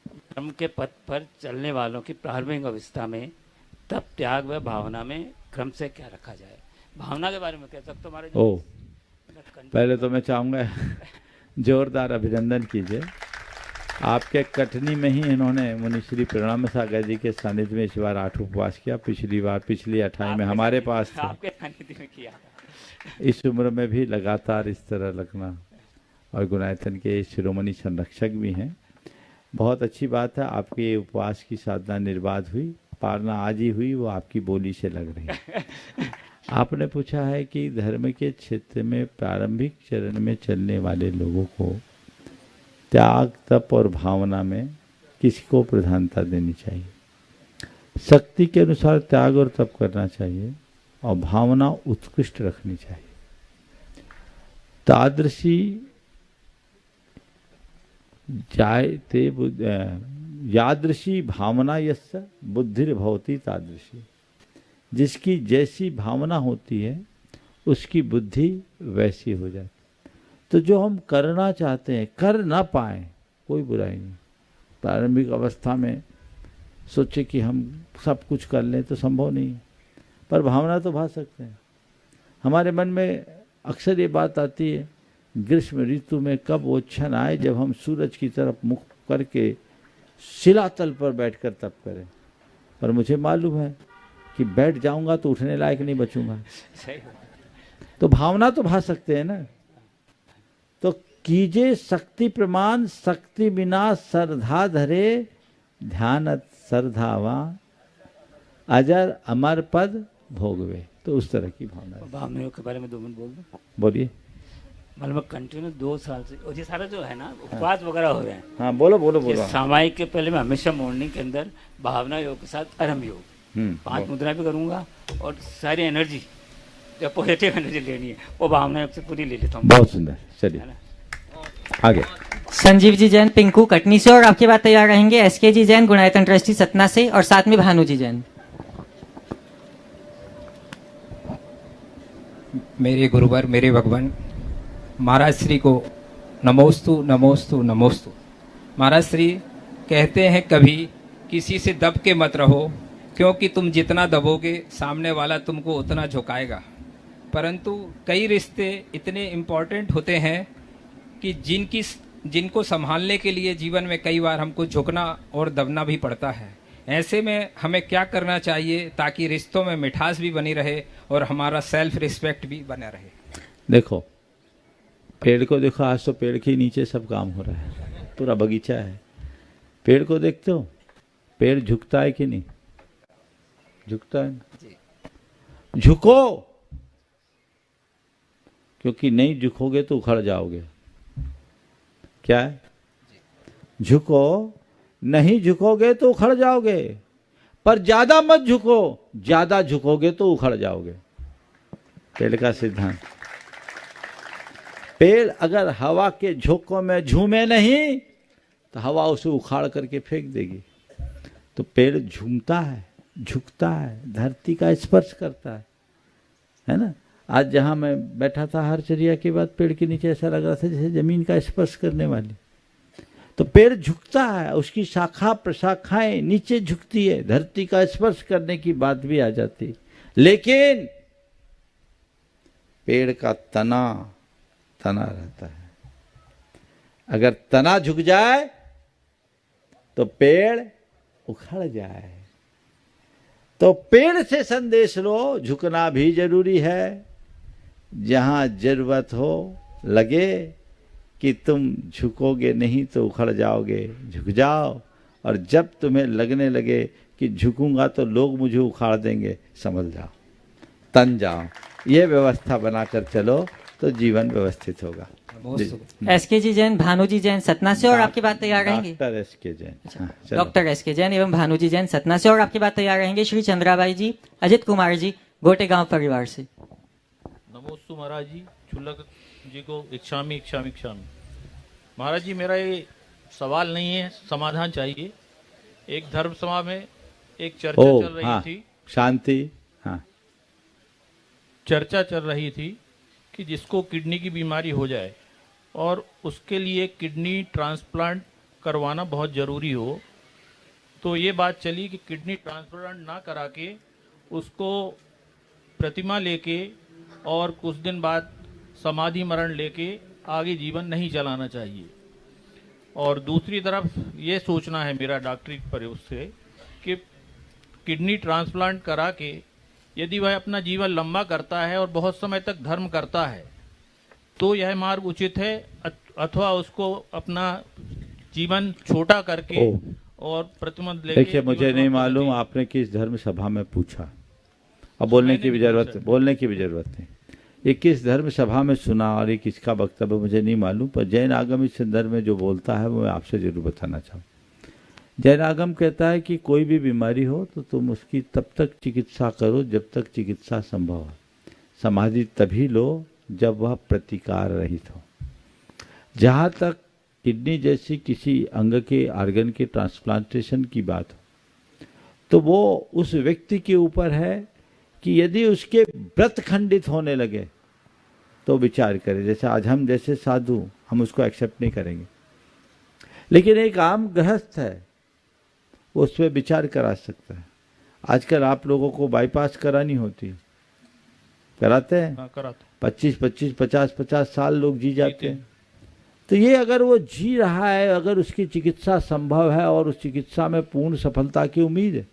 धर्म के पथ पर चलने वालों की प्रारंभिक अवस्था में तप त्याग व भावना में क्रम से क्या रखा जाए? भावना के बारे में कह सकते हो महाराज? ओ, पहले तो मैं चाहूँगा जोरदार अभिनंदन कीजिए। आपके कटनी में ही इन्होंने मुनि श्री प्रणम सागर जी के सानिध्य में इस बार 8 उपवास किया। पिछली 28 में हमारे पास थे। आपके सानिध्य में किया। इस उम्र में भी लगातार इस तरह लगना, और गुणायतन के शिरोमणि संरक्षक भी हैं। बहुत अच्छी बात है। आपके उपवास की साधना निर्बाध हुई, पारना आज ही हुई, वो आपकी बोली से लग रही है। आपने पूछा है कि धर्म के क्षेत्र में प्रारंभिक चरण में चलने वाले लोगों को त्याग तप और भावना में किसको प्रधानता देनी चाहिए? शक्ति के अनुसार त्याग और तप करना चाहिए और भावना उत्कृष्ट रखनी चाहिए। तादृशी जायते यादृशी भावना यस्य बुद्धिर्भवति तादृशी। जिसकी जैसी भावना होती है उसकी बुद्धि वैसी हो जाती। तो जो हम करना चाहते हैं कर ना पाए कोई बुराई नहीं। प्रारंभिक अवस्था में सोचे कि हम सब कुछ कर लें तो संभव नहीं है, पर भावना तो भा सकते हैं। हमारे मन में अक्सर ये बात आती है, ग्रीष्म ऋतु में कब वो क्षण आए जब हम सूरज की तरफ मुख करके शिलातल पर बैठकर तप करें। पर मुझे मालूम है कि बैठ जाऊंगा तो उठने लायक नहीं बचूंगा। तो भावना तो भा सकते हैं ना। तो कीजे शक्ति प्रमाण, शक्ति बिना श्रद्धा धरे, ध्यान श्रद्धावा अजर अमर पद भोगवे। तो उस तरह की भावना। भावनाओं के बारे में 2 मिनट बोल दो। बोलिए। मतलब कंटिन्यू 2 साल से और ये सारा जो है ना उपवास वगैरह हो रहे हैं। हाँ बोलो। सामायिक के पहले मैं हमेशा मॉर्निंग के अंदर भावना योग के साथ अरम योग 5 मुद्रा भी करूंगा और सारी एनर्जी जो पॉजिटिव एनर्जी लेनी है वो भावना योग से पूरी ले लेता हूँ। बहुत सुंदर। चलिए आगे। संजीव जी जैन पिंकू कटनी से, और आपके बाद तैयार रहेंगे एसके जी जैन गुणायतन ट्रस्टी सतना से, और साथ में भानु जी जैन। मेरे गुरुवर, मेरे भगवान महाराज श्री को नमोस्तु नमोस्तु नमोस्तु। महाराज श्री कहते हैं कभी किसी से दब के मत रहो, क्योंकि तुम जितना दबोगे सामने वाला तुमको उतना झुकाएगा। परंतु कई रिश्ते इतने इम्पोर्टेंट होते हैं कि जिनको संभालने के लिए जीवन में कई बार हमको झुकना और दबना भी पड़ता है। ऐसे में हमें क्या करना चाहिए ताकि रिश्तों में मिठास भी बनी रहे और हमारा सेल्फ रिस्पेक्ट भी बना रहे? देखो, पेड़ को देखो, आज तो पेड़ के नीचे सब काम हो रहा है, पूरा बगीचा है। पेड़ को देखते हो, पेड़ झुकता है कि नहीं? झुकता है। झुको, क्योंकि नहीं झुकोगे तो उखड़ जाओगे। क्या है? झुको, नहीं झुकोगे तो उखड़ जाओगे, पर ज्यादा मत झुको, ज्यादा झुकोगे तो उखड़ जाओगे। पेड़ का सिद्धांत। पेड़ अगर हवा के झोंकों में झूमे नहीं तो हवा उसे उखाड़ करके फेंक देगी। तो पेड़ झूमता है, झुकता है, धरती का स्पर्श करता है ना। आज जहां मैं बैठा था हरचरिया के बाद, पेड़ के नीचे ऐसा लग रहा था जैसे जमीन का स्पर्श करने वाली। तो पेड़ झुकता है, उसकी शाखा प्रशाखाएं नीचे झुकती है, धरती का स्पर्श करने की बात भी आ जाती। लेकिन पेड़ का तना रहता है। अगर तना झुक जाए तो पेड़ उखड़ जाए। तो पेड़ से संदेश लो, झुकना भी जरूरी है। जहां जरूरत हो, लगे कि तुम झुकोगे नहीं तो उखड़ जाओगे, झुक जाओ। और जब तुम्हें लगने लगे कि झुकूंगा तो लोग मुझे उखाड़ देंगे, समझ जाओ, तन जाओ। ये व्यवस्था बनाकर चलो तो जीवन व्यवस्थित होगा। एसके जी जैन, भानु जी जैन सतना से और आपकी बात तैयार रहेंगे। डॉक्टर एसके जैन, हाँ, चलो। डॉक्टर एसके जैन एवं भानु जी जैन सतना से और आपकी बात तैयार रहेंगे श्री चंद्राबाई जी, अजित कुमार जी गोटेगांव परिवार से। नमोस्तु महाराज जी, चुल्लक जी को इच्छामी इच्छामी इच्छामी। महाराज जी, मेरा ये सवाल नहीं है, समाधान चाहिए। एक धर्म सभा में एक चर्चा चल रही थी, शांति, हाँ, चर्चा चल रही थी कि जिसको किडनी की बीमारी हो जाए और उसके लिए किडनी ट्रांसप्लांट करवाना बहुत ज़रूरी हो, तो ये बात चली कि किडनी ट्रांसप्लांट ना करा के उसको प्रतिमा लेके और कुछ दिन बाद समाधि मरण लेके आगे जीवन नहीं चलाना चाहिए। और दूसरी तरफ ये सोचना है मेरा डॉक्टरी प्रयोग से कि किडनी ट्रांसप्लांट करा के यदि वह अपना जीवन लंबा करता है और बहुत समय तक धर्म करता है तो यह मार्ग उचित है, अथवा उसको अपना जीवन छोटा करके और प्रतिमत लेके। देखिए, मुझे नहीं मालूम आपने किस धर्म सभा में पूछा, अब बोलने की भी जरूरत नहीं। ये किस धर्म सभा में सुना और ये किसका वक्तव्य मुझे नहीं मालूम, पर जैन आगम इस संदर्भ में जो बोलता है वो मैं आपसे जरूर बताना चाहूँ। जैन आगम कहता है कि कोई भी बीमारी हो तो तुम उसकी तब तक चिकित्सा करो जब तक चिकित्सा संभव हो। समाधि तभी लो जब वह प्रतिकार रहित हो। जहाँ तक किडनी जैसी किसी अंग के ऑर्गन के ट्रांसप्लांटेशन की बात हो तो वो उस व्यक्ति के ऊपर है कि यदि उसके व्रत खंडित होने लगे तो विचार करें। जैसे आज हम जैसे साधु, हम उसको एक्सेप्ट नहीं करेंगे, लेकिन एक आम गृहस्थ है वो उस पर विचार करा सकता है। आजकल आप लोगों को बाईपास करानी होती, कराते हैं? हाँ, कराते। 25-25, 50-50 साल लोग जी जाते हैं। तो ये अगर वो जी रहा है, अगर उसकी चिकित्सा संभव है और उस चिकित्सा में पूर्ण सफलता की उम्मीद है,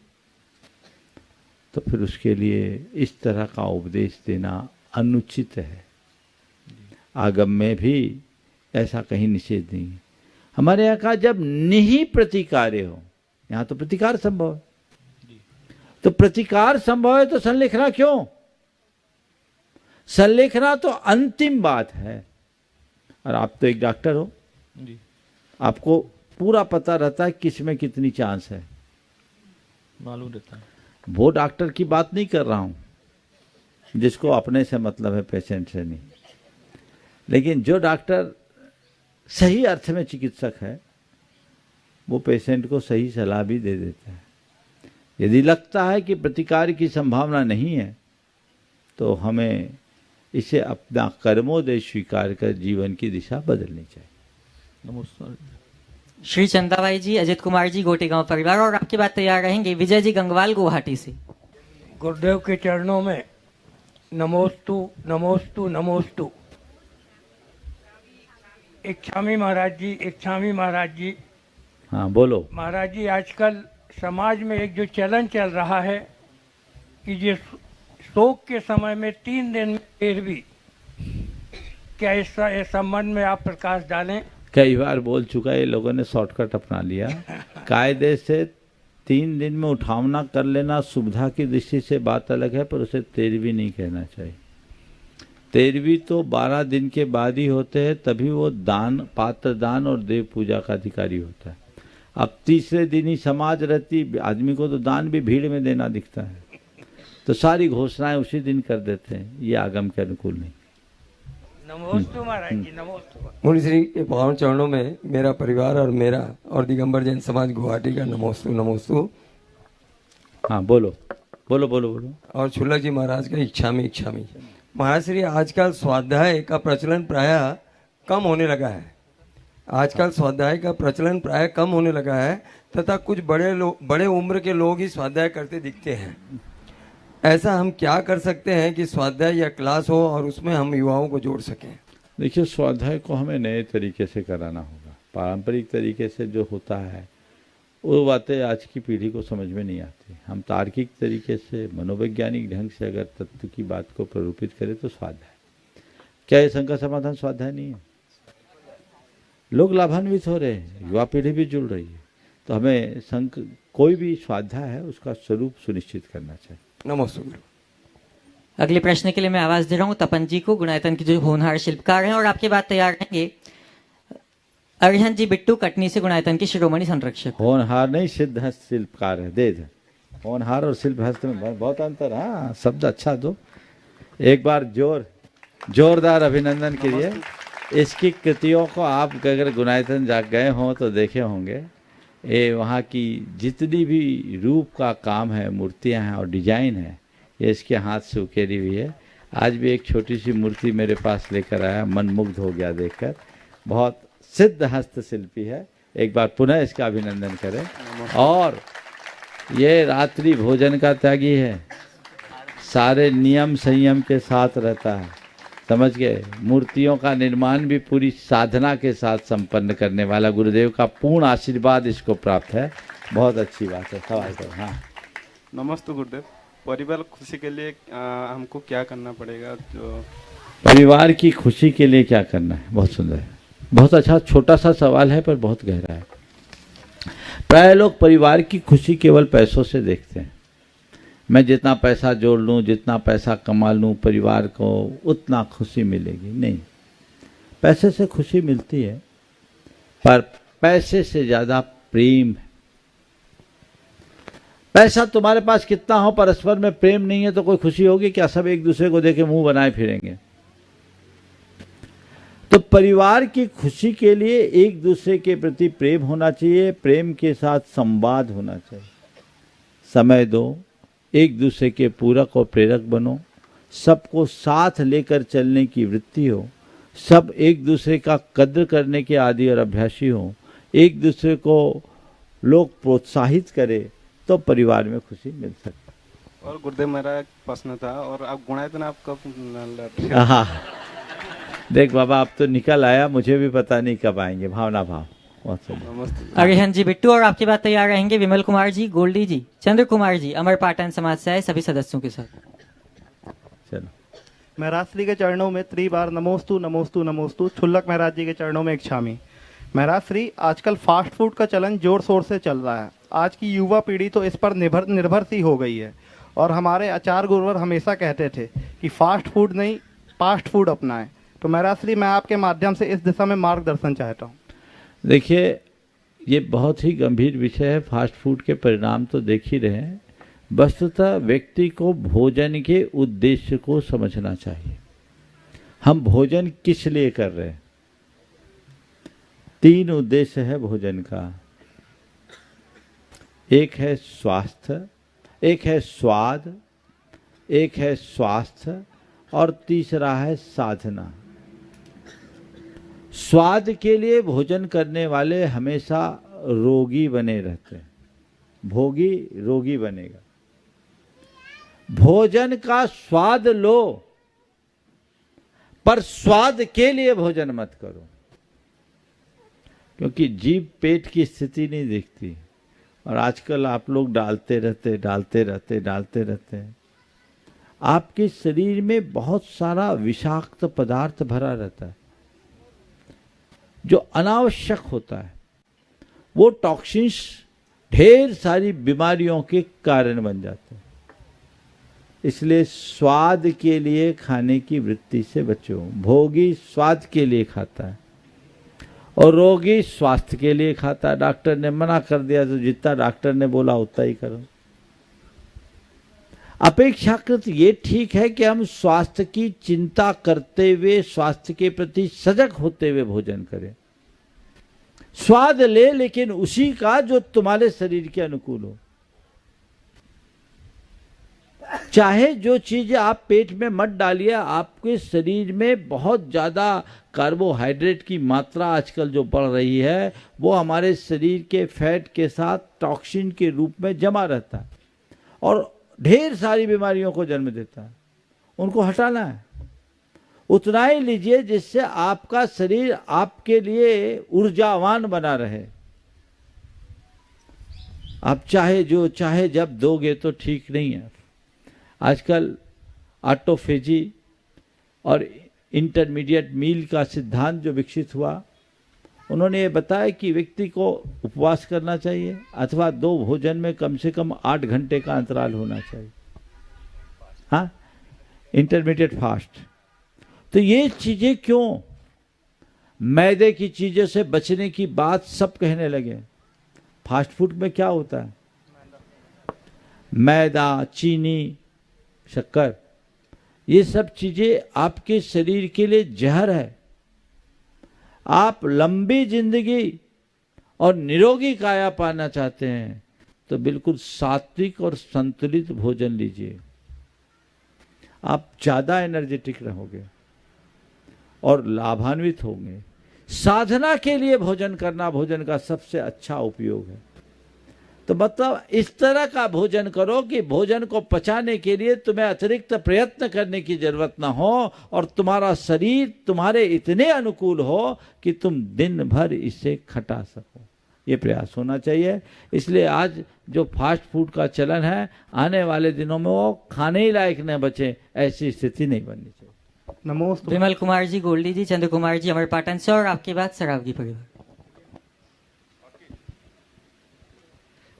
तो फिर उसके लिए इस तरह का उपदेश देना अनुचित है। आगम में भी ऐसा कहीं निषेध नहीं है। हमारे यहाँ का जब नहीं प्रतिकार्य हो, यहाँ तो प्रतिकार संभव है, तो प्रतिकार संभव है तो संलेखना क्यों? संलेखना तो अंतिम बात है। और आप तो एक डॉक्टर हो, आपको पूरा पता रहता है किस में कितनी चांस है, मालूम रहता है। वो डॉक्टर की बात नहीं कर रहा हूं जिसको अपने से मतलब है, पेशेंट से नहीं। लेकिन जो डॉक्टर सही अर्थ में चिकित्सक है वो पेशेंट को सही सलाह भी दे देता है। यदि लगता है कि प्रतिकार की संभावना नहीं है तो हमें इसे अपना कर्मोदय स्वीकार कर जीवन की दिशा बदलनी चाहिए। नमस्कार। श्री चंदाबाई जी, अजित कुमार जी गोटेगांव परिवार और आपकी बात तैयार रहेंगे विजय जी गंगवाल गुवाहाटी से। गुरुदेव के चरणों में नमोस्तु नमोस्तु नमोस्तु। इच्छामी महाराज जी, इच्छामी महाराज जी। हाँ बोलो। महाराज जी, आजकल समाज में एक जो चलन चल रहा है कि जिस शोक के समय में 3 दिन में फिर भी, क्या इस संबंध में आप प्रकाश डालें? कई बार बोल चुका है, ये लोगों ने शॉर्टकट अपना लिया। कायदे से 3 दिन में उठावना कर लेना सुविधा की दृष्टि से बात अलग है, पर उसे 13वीं नहीं कहना चाहिए। 13वीं तो 12 दिन के बाद ही होते हैं, तभी वो दान, पात्र दान और देव पूजा का अधिकारी होता है। अब तीसरे दिन ही समाज रहती, आदमी को तो दान भी भीड़ में देना दिखता है, तो सारी घोषणाएं उसी दिन कर देते हैं। ये आगम के अनुकूल नहीं। नमोस्तु महाराज जी, नमोस्तु। मुनि श्री के पावन चरणों में मेरा परिवार और मेरा और दिगंबर जैन समाज गुवाहाटी का नमोस्तु नमोस्तु। हाँ बोलो बोलो बोलो बोलो। और छुल्लक जी महाराज का इच्छामी इच्छामी। महाराज श्री, आजकल स्वाध्याय का प्रचलन प्रायः कम होने लगा है। आजकल स्वाध्याय का प्रचलन प्रायः कम होने लगा है तथा कुछ बड़े उम्र के लोग ही स्वाध्याय करते दिखते हैं। ऐसा हम क्या कर सकते हैं कि स्वाध्याय या क्लास हो और उसमें हम युवाओं को जोड़ सकें? देखिए, स्वाध्याय को हमें नए तरीके से कराना होगा। पारंपरिक तरीके से जो होता है वो बातें आज की पीढ़ी को समझ में नहीं आती। हम तार्किक तरीके से, मनोवैज्ञानिक ढंग से अगर तत्व की बात को प्ररूपित करें तो स्वाध्याय। क्या ये शंका समाधान स्वाध्याय नहीं है? लोग लाभान्वित हो रहे हैं, युवा पीढ़ी भी जुड़ रही है। तो हमें कोई भी स्वाध्याय है उसका स्वरूप सुनिश्चित करना चाहिए। नमस्ते गुरु। अगले प्रश्न के लिए मैं आवाज दे रहा हूँ तपन जी को, गुणायतन के जो होनहार शिल्पकार हैं, और आपके बाद तैयार रहेंगे अरिहंत जी बिट्टू, कटनी से गुणायतन के शिरोमणि संरक्षक। होनहार नहीं, सिद्ध हस्त शिल्पकार है। दे होनहार और शिल्प हस्त में बहुत अंतर। हाँ, शब्द अच्छा दो। एक बार जोरदार अभिनंदन कीजिए। इसकी कृतियों को आप अगर गुणायतन जा गए हों तो देखे होंगे, ये वहाँ की जितनी भी रूप का काम है, मूर्तियाँ हैं और डिजाइन है, ये इसके हाथ से उकेरी हुई है। आज भी एक छोटी सी मूर्ति मेरे पास लेकर आया, मन मुग्ध हो गया देखकर। बहुत सिद्ध हस्तशिल्पी है, एक बार पुनः इसका अभिनंदन करें। और ये रात्रि भोजन का त्यागी है, सारे नियम संयम के साथ रहता है, समझ गए। मूर्तियों का निर्माण भी पूरी साधना के साथ संपन्न करने वाला गुरुदेव का पूर्ण आशीर्वाद इसको प्राप्त है। बहुत अच्छी बात है। सवाल करो। हाँ, नमस्ते गुरुदेव। परिवार खुशी के लिए हमको क्या करना पड़ेगा? जो परिवार की खुशी के लिए क्या करना है? बहुत सुंदर है, बहुत अच्छा छोटा सा सवाल है पर बहुत गहरा है। प्राय लोग परिवार की खुशी केवल पैसों से देखते हैं। मैं जितना पैसा जोड़ लूं, जितना पैसा कमा लूं, परिवार को उतना खुशी मिलेगी। नहीं, पैसे से खुशी मिलती है पर पैसे से ज्यादा प्रेम है। पैसा तुम्हारे पास कितना हो, परस्पर में प्रेम नहीं है तो कोई खुशी होगी क्या? सब एक दूसरे को देखे मुंह बनाए फिरेंगे। तो परिवार की खुशी के लिए एक दूसरे के प्रति प्रेम होना चाहिए, प्रेम के साथ संवाद होना चाहिए। समय दो, एक दूसरे के पूरक और प्रेरक बनो, सबको साथ लेकर चलने की वृत्ति हो, सब एक दूसरे का कद्र करने के आदी और अभ्यासी हो, एक दूसरे को लोग प्रोत्साहित करे तो परिवार में खुशी मिल सकती है। और गुरुदेव मेरा एक प्रश्न था, और आप गुणायतन आप कब? हाँ, देख बाबा, अब तो निकल आया, मुझे भी पता नहीं कब आएंगे। भावना भाव। अरिहंत जी बिट्टू, और आपके बाद तैयार रहेंगे विमल कुमार जी, गोल्डी जी, चंद्र कुमार जी, अमर पाटन समाज से आए सभी सदस्यों के साथ। चलो। महाराज श्री के चरणों में त्रिबार नमोस्तु नमोस्तु नमोस्तु। छुल्लक महाराज जी के चरणों में इच्छामी। महाराज श्री, आजकल फास्ट फूड का चलन जोर शोर से चल रहा है। आज की युवा पीढ़ी तो इस पर निर्भर सी हो गई है, और हमारे आचार्य गुरुवर हमेशा कहते थे कि फास्ट फूड नहीं, फास्ट फूड अपनाएं। तो महाराज श्री, मैं आपके माध्यम से इस दिशा में मार्गदर्शन चाहता हूँ। देखिए, ये बहुत ही गंभीर विषय है। फास्ट फूड के परिणाम तो देख ही रहे हैं। वस्तुतः व्यक्ति को भोजन के उद्देश्य को समझना चाहिए। हम भोजन किस लिए कर रहे हैं? 3 उद्देश्य है भोजन का। एक है स्वास्थ्य, एक है स्वाद, एक है स्वास्थ्य, और तीसरा है साधना। स्वाद के लिए भोजन करने वाले हमेशा रोगी बने रहते हैं। भोगी रोगी बनेगा। भोजन का स्वाद लो, पर स्वाद के लिए भोजन मत करो, क्योंकि जीभ पेट की स्थिति नहीं देखती। और आजकल आप लोग डालते रहते हैं। आपके शरीर में बहुत सारा विषाक्त पदार्थ भरा रहता है जो अनावश्यक होता है। वो टॉक्सिन्स ढेर सारी बीमारियों के कारण बन जाते हैं। इसलिए स्वाद के लिए खाने की वृत्ति से बचो। भोगी स्वाद के लिए खाता है और रोगी स्वास्थ्य के लिए खाता है। डॉक्टर ने मना कर दिया तो जितना डॉक्टर ने बोला उतना ही करो। अपेक्षाकृत ये ठीक है कि हम स्वास्थ्य की चिंता करते हुए, स्वास्थ्य के प्रति सजग होते हुए भोजन करें। स्वाद ले, लेकिन उसी का जो तुम्हारे शरीर के अनुकूल हो। चाहे जो चीज आप पेट में मत डालिए, आपके शरीर में बहुत ज्यादा कार्बोहाइड्रेट की मात्रा आजकल जो बढ़ रही है, वो हमारे शरीर के फैट के साथ टॉक्सिन के रूप में जमा रहता है और ढेर सारी बीमारियों को जन्म देता है। उनको हटाना है। उतना ही लीजिए जिससे आपका शरीर आपके लिए ऊर्जावान बना रहे। आप चाहे जो चाहे जब दोगे तो ठीक नहीं है। आजकल ऑटोफेजी और इंटरमीडिएट मील का सिद्धांत जो विकसित हुआ, उन्होंने ये बताया कि व्यक्ति को उपवास करना चाहिए अथवा 2 भोजन में कम से कम 8 घंटे का अंतराल होना चाहिए, हाँ, इंटरमीडिएट फास्ट। तो ये चीजें क्यों, मैदे की चीजों से बचने की बात सब कहने लगे। फास्ट फूड में क्या होता है, मैदा, चीनी, शक्कर, ये सब चीजें आपके शरीर के लिए जहर है। आप लंबी जिंदगी और निरोगी काया पाना चाहते हैं तो बिल्कुल सात्विक और संतुलित भोजन लीजिए, आप ज्यादा एनर्जेटिक रहोगे और लाभान्वित होंगे। साधना के लिए भोजन करना भोजन का सबसे अच्छा उपयोग है। तो मतलब इस तरह का भोजन करो कि भोजन को पचाने के लिए तुम्हें अतिरिक्त प्रयत्न करने की जरूरत ना हो और तुम्हारा शरीर तुम्हारे इतने अनुकूल हो कि तुम दिन भर इसे खटा सको। ये प्रयास होना चाहिए। इसलिए आज जो फास्ट फूड का चलन है, आने वाले दिनों में वो खाने ही लायक न बचे, ऐसी स्थिति नहीं बननी चाहिए। नमोस्तु। विमल कुमार जी, गोल्डी जी, चंद्र कुमार जी अमरपाटन से, और आपके बाद सरावगी परिवार।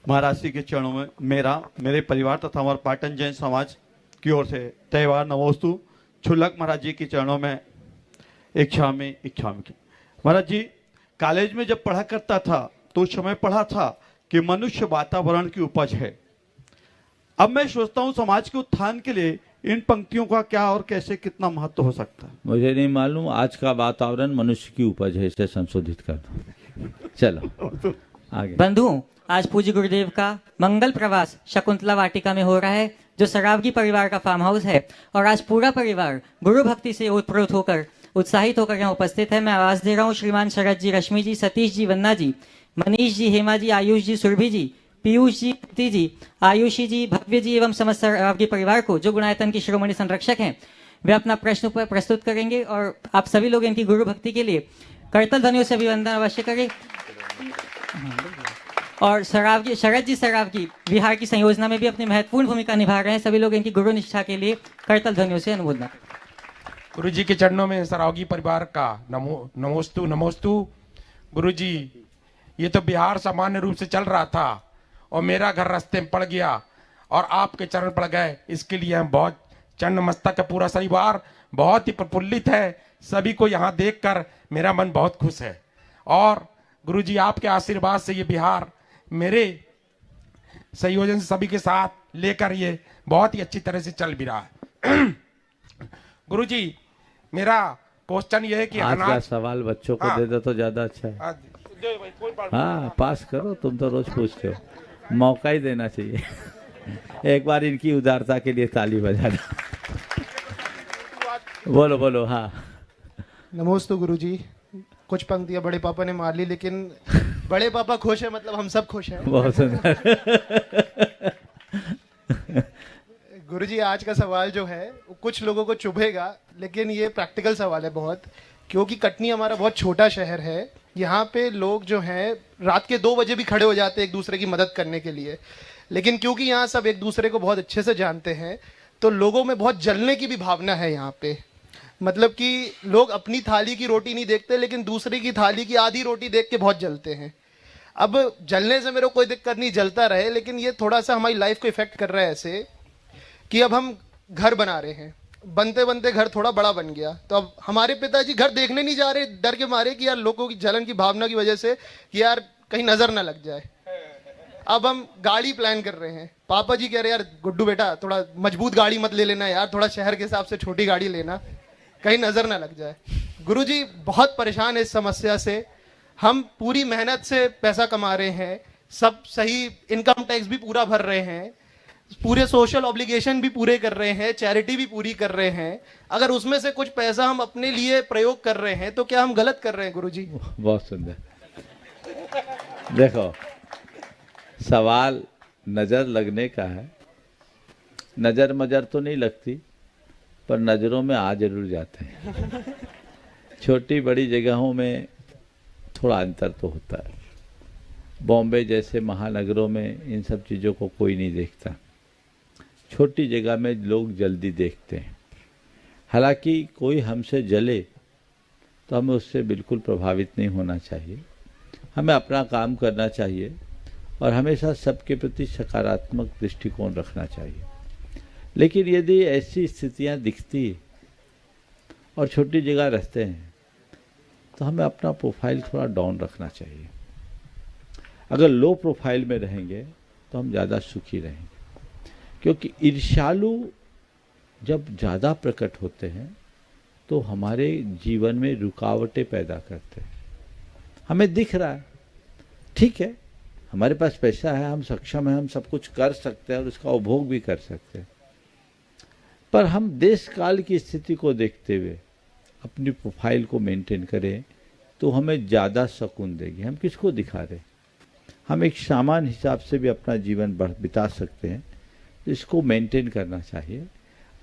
महाराज श्री के चरणों में मेरे परिवार तथा हमारे पाटन जैन समाज की ओर से त्यौहार नमोस्तु छुल्लक महाराज जी के चरणों में इच्छामी की। महाराज जी, कॉलेज में जब पढ़ा करता था तो उस समय पढ़ा था कि मनुष्य वातावरण की उपज है। अब मैं सोचता हूँ समाज के उत्थान के लिए इन पंक्तियों का क्या और कैसे कितना महत्व हो सकता है। मुझे नहीं मालूम, आज का वातावरण मनुष्य की उपज है, इसे संशोधित कर दो। चलो आगे। बंधुओं, आज पूज्य गुरुदेव का मंगल प्रवास शकुंतला वाटिका में हो रहा है, जो सरावगी परिवार का फार्म हाउस है, और आज पूरा परिवार गुरु भक्ति से ओतप्रोत होकर, उत्साहित होकर यहाँ उपस्थित है। मैं आवाज दे रहा हूँ श्रीमान शरद जी, रश्मि जी, सतीश जी, वन्ना जी, मनीष जी, हेमा जी, आयुष जी, सुरभि जी, पीयूष जी, प्रीति जी, आयुषी जी, भव्य जी एवं समस्त सरावगी परिवार को, जो गुणायतन की शिरोमणि संरक्षक हैं, वे अपना प्रश्न प्रस्तुत करेंगे और आप सभी लोग इनकी गुरु भक्ति के लिए करतल ध्वनियों से अभिवंदन अवश्य करें। और शरद जी सरावगी बिहार की संयोजना में भी अपनी महत्वपूर्ण भूमिका निभा रहे हैं। सभी लोग इनकी गुरु निष्ठा के लिए करतल ध्वनियों से अनुमोदन। गुरु जी के चरणों में सरावगी परिवार का नमोस्तु नमोस्तु। गुरु जी, ये तो बिहार सामान्य रूप से चल रहा था और मेरा घर रास्ते में पड़ गया और आपके चरण पड़ गए, इसके लिए हम बहुत चरण मस्तक, पूरा परिवार बहुत ही प्रफुल्लित है। सभी को यहाँ देखकर मेरा मन बहुत खुश है। और गुरु जी, आपके आशीर्वाद से ये बिहार मेरे संयोजन से सभी के साथ लेकर ये बहुत ही अच्छी तरह से चल भी रहा है। गुरु जी, मेरा क्वेश्चन ये है कि आज का सवाल बच्चों को दे दो तो ज्यादा अच्छा है। हाँ, पास करो, तुम तो रोज पूछते हो, मौका ही देना चाहिए। एक बार इनकी उदारता के लिए ताली बजा दो। बोलो बोलो। हाँ, नमोस्तु गुरु जी। कुछ पंक्तियां बड़े पापा ने मार ली, लेकिन बड़े पापा खुश है मतलब हम सब खुश हैं। बहुत सुंदर। गुरु जी, आज का सवाल जो है कुछ लोगों को चुभेगा, लेकिन ये प्रैक्टिकल सवाल है बहुत, क्योंकि कटनी हमारा बहुत छोटा शहर है। यहाँ पे लोग जो हैं रात के 2 बजे भी खड़े हो जाते हैं एक दूसरे की मदद करने के लिए, लेकिन क्योंकि यहाँ सब एक दूसरे को बहुत अच्छे से जानते हैं तो लोगों में बहुत जलने की भी भावना है यहाँ पे। मतलब कि लोग अपनी थाली की रोटी नहीं देखते, लेकिन दूसरे की थाली की आधी रोटी देख के बहुत जलते हैं। अब जलने से मेरे को कोई दिक्कत नहीं, जलता रहे, लेकिन ये थोड़ा सा हमारी लाइफ को इफेक्ट कर रहा है ऐसे कि अब हम घर बना रहे हैं, बनते बनते घर थोड़ा बड़ा बन गया, तो अब हमारे पिताजी घर देखने नहीं जा रहे, डर के मारे कि यार लोगों की जलन की भावना की वजह से कि यार कहीं नजर ना लग जाए। अब हम गाड़ी प्लान कर रहे हैं, पापा जी कह रहे यार गुड्डू बेटा थोड़ा मजबूत गाड़ी मत ले लेना यार, थोड़ा शहर के हिसाब से छोटी गाड़ी लेना, कहीं नजर ना लग जाए। गुरुजी बहुत परेशान है इस समस्या से। हम पूरी मेहनत से पैसा कमा रहे हैं, सब सही इनकम टैक्स भी पूरा भर रहे हैं, पूरे सोशल ऑब्लिगेशन भी पूरे कर रहे हैं, चैरिटी भी पूरी कर रहे हैं। अगर उसमें से कुछ पैसा हम अपने लिए प्रयोग कर रहे हैं तो क्या हम गलत कर रहे हैं गुरुजी? बहुत सुंदर। देखो, सवाल नजर लगने का है। नजर मजर तो नहीं लगती, पर नजरों में आ जरूर जाते हैं। छोटी बड़ी जगहों में थोड़ा अंतर तो होता है। बॉम्बे जैसे महानगरों में इन सब चीज़ों को कोई नहीं देखता, छोटी जगह में लोग जल्दी देखते हैं। हालांकि कोई हमसे जले तो हमें उससे बिल्कुल प्रभावित नहीं होना चाहिए। हमें अपना काम करना चाहिए और हमेशा सबके प्रति सकारात्मक दृष्टिकोण रखना चाहिए। लेकिन यदि ऐसी स्थितियां दिखती और छोटी जगह रहते हैं तो हमें अपना प्रोफाइल थोड़ा डाउन रखना चाहिए। अगर लो प्रोफाइल में रहेंगे तो हम ज़्यादा सुखी रहेंगे, क्योंकि ईर्ष्यालु जब ज़्यादा प्रकट होते हैं तो हमारे जीवन में रुकावटें पैदा करते हैं। हमें दिख रहा है, ठीक है, हमारे पास पैसा है, हम सक्षम हैं, हम सब कुछ कर सकते हैं और उसका उपभोग भी कर सकते हैं, पर हम देश काल की स्थिति को देखते हुए अपनी प्रोफाइल को मेंटेन करें तो हमें ज़्यादा सुकून देगी। हम किसको दिखा रहे? हम एक सामान्य हिसाब से भी अपना जीवन बिता सकते हैं, तो इसको मेंटेन करना चाहिए।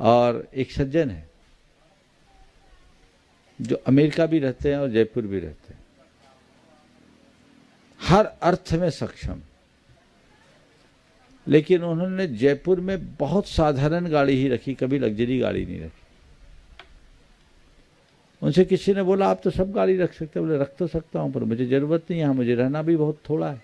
और एक सज्जन है जो अमेरिका भी रहते हैं और जयपुर भी रहते हैं, हर अर्थ में सक्षम, लेकिन उन्होंने जयपुर में बहुत साधारण गाड़ी ही रखी, कभी लग्जरी गाड़ी नहीं रखी। उनसे किसी ने बोला आप तो सब गाड़ी रख सकते हैं, बोले रख तो सकता हूं पर मुझे जरूरत नहीं है, यहाँ मुझे रहना भी बहुत थोड़ा है,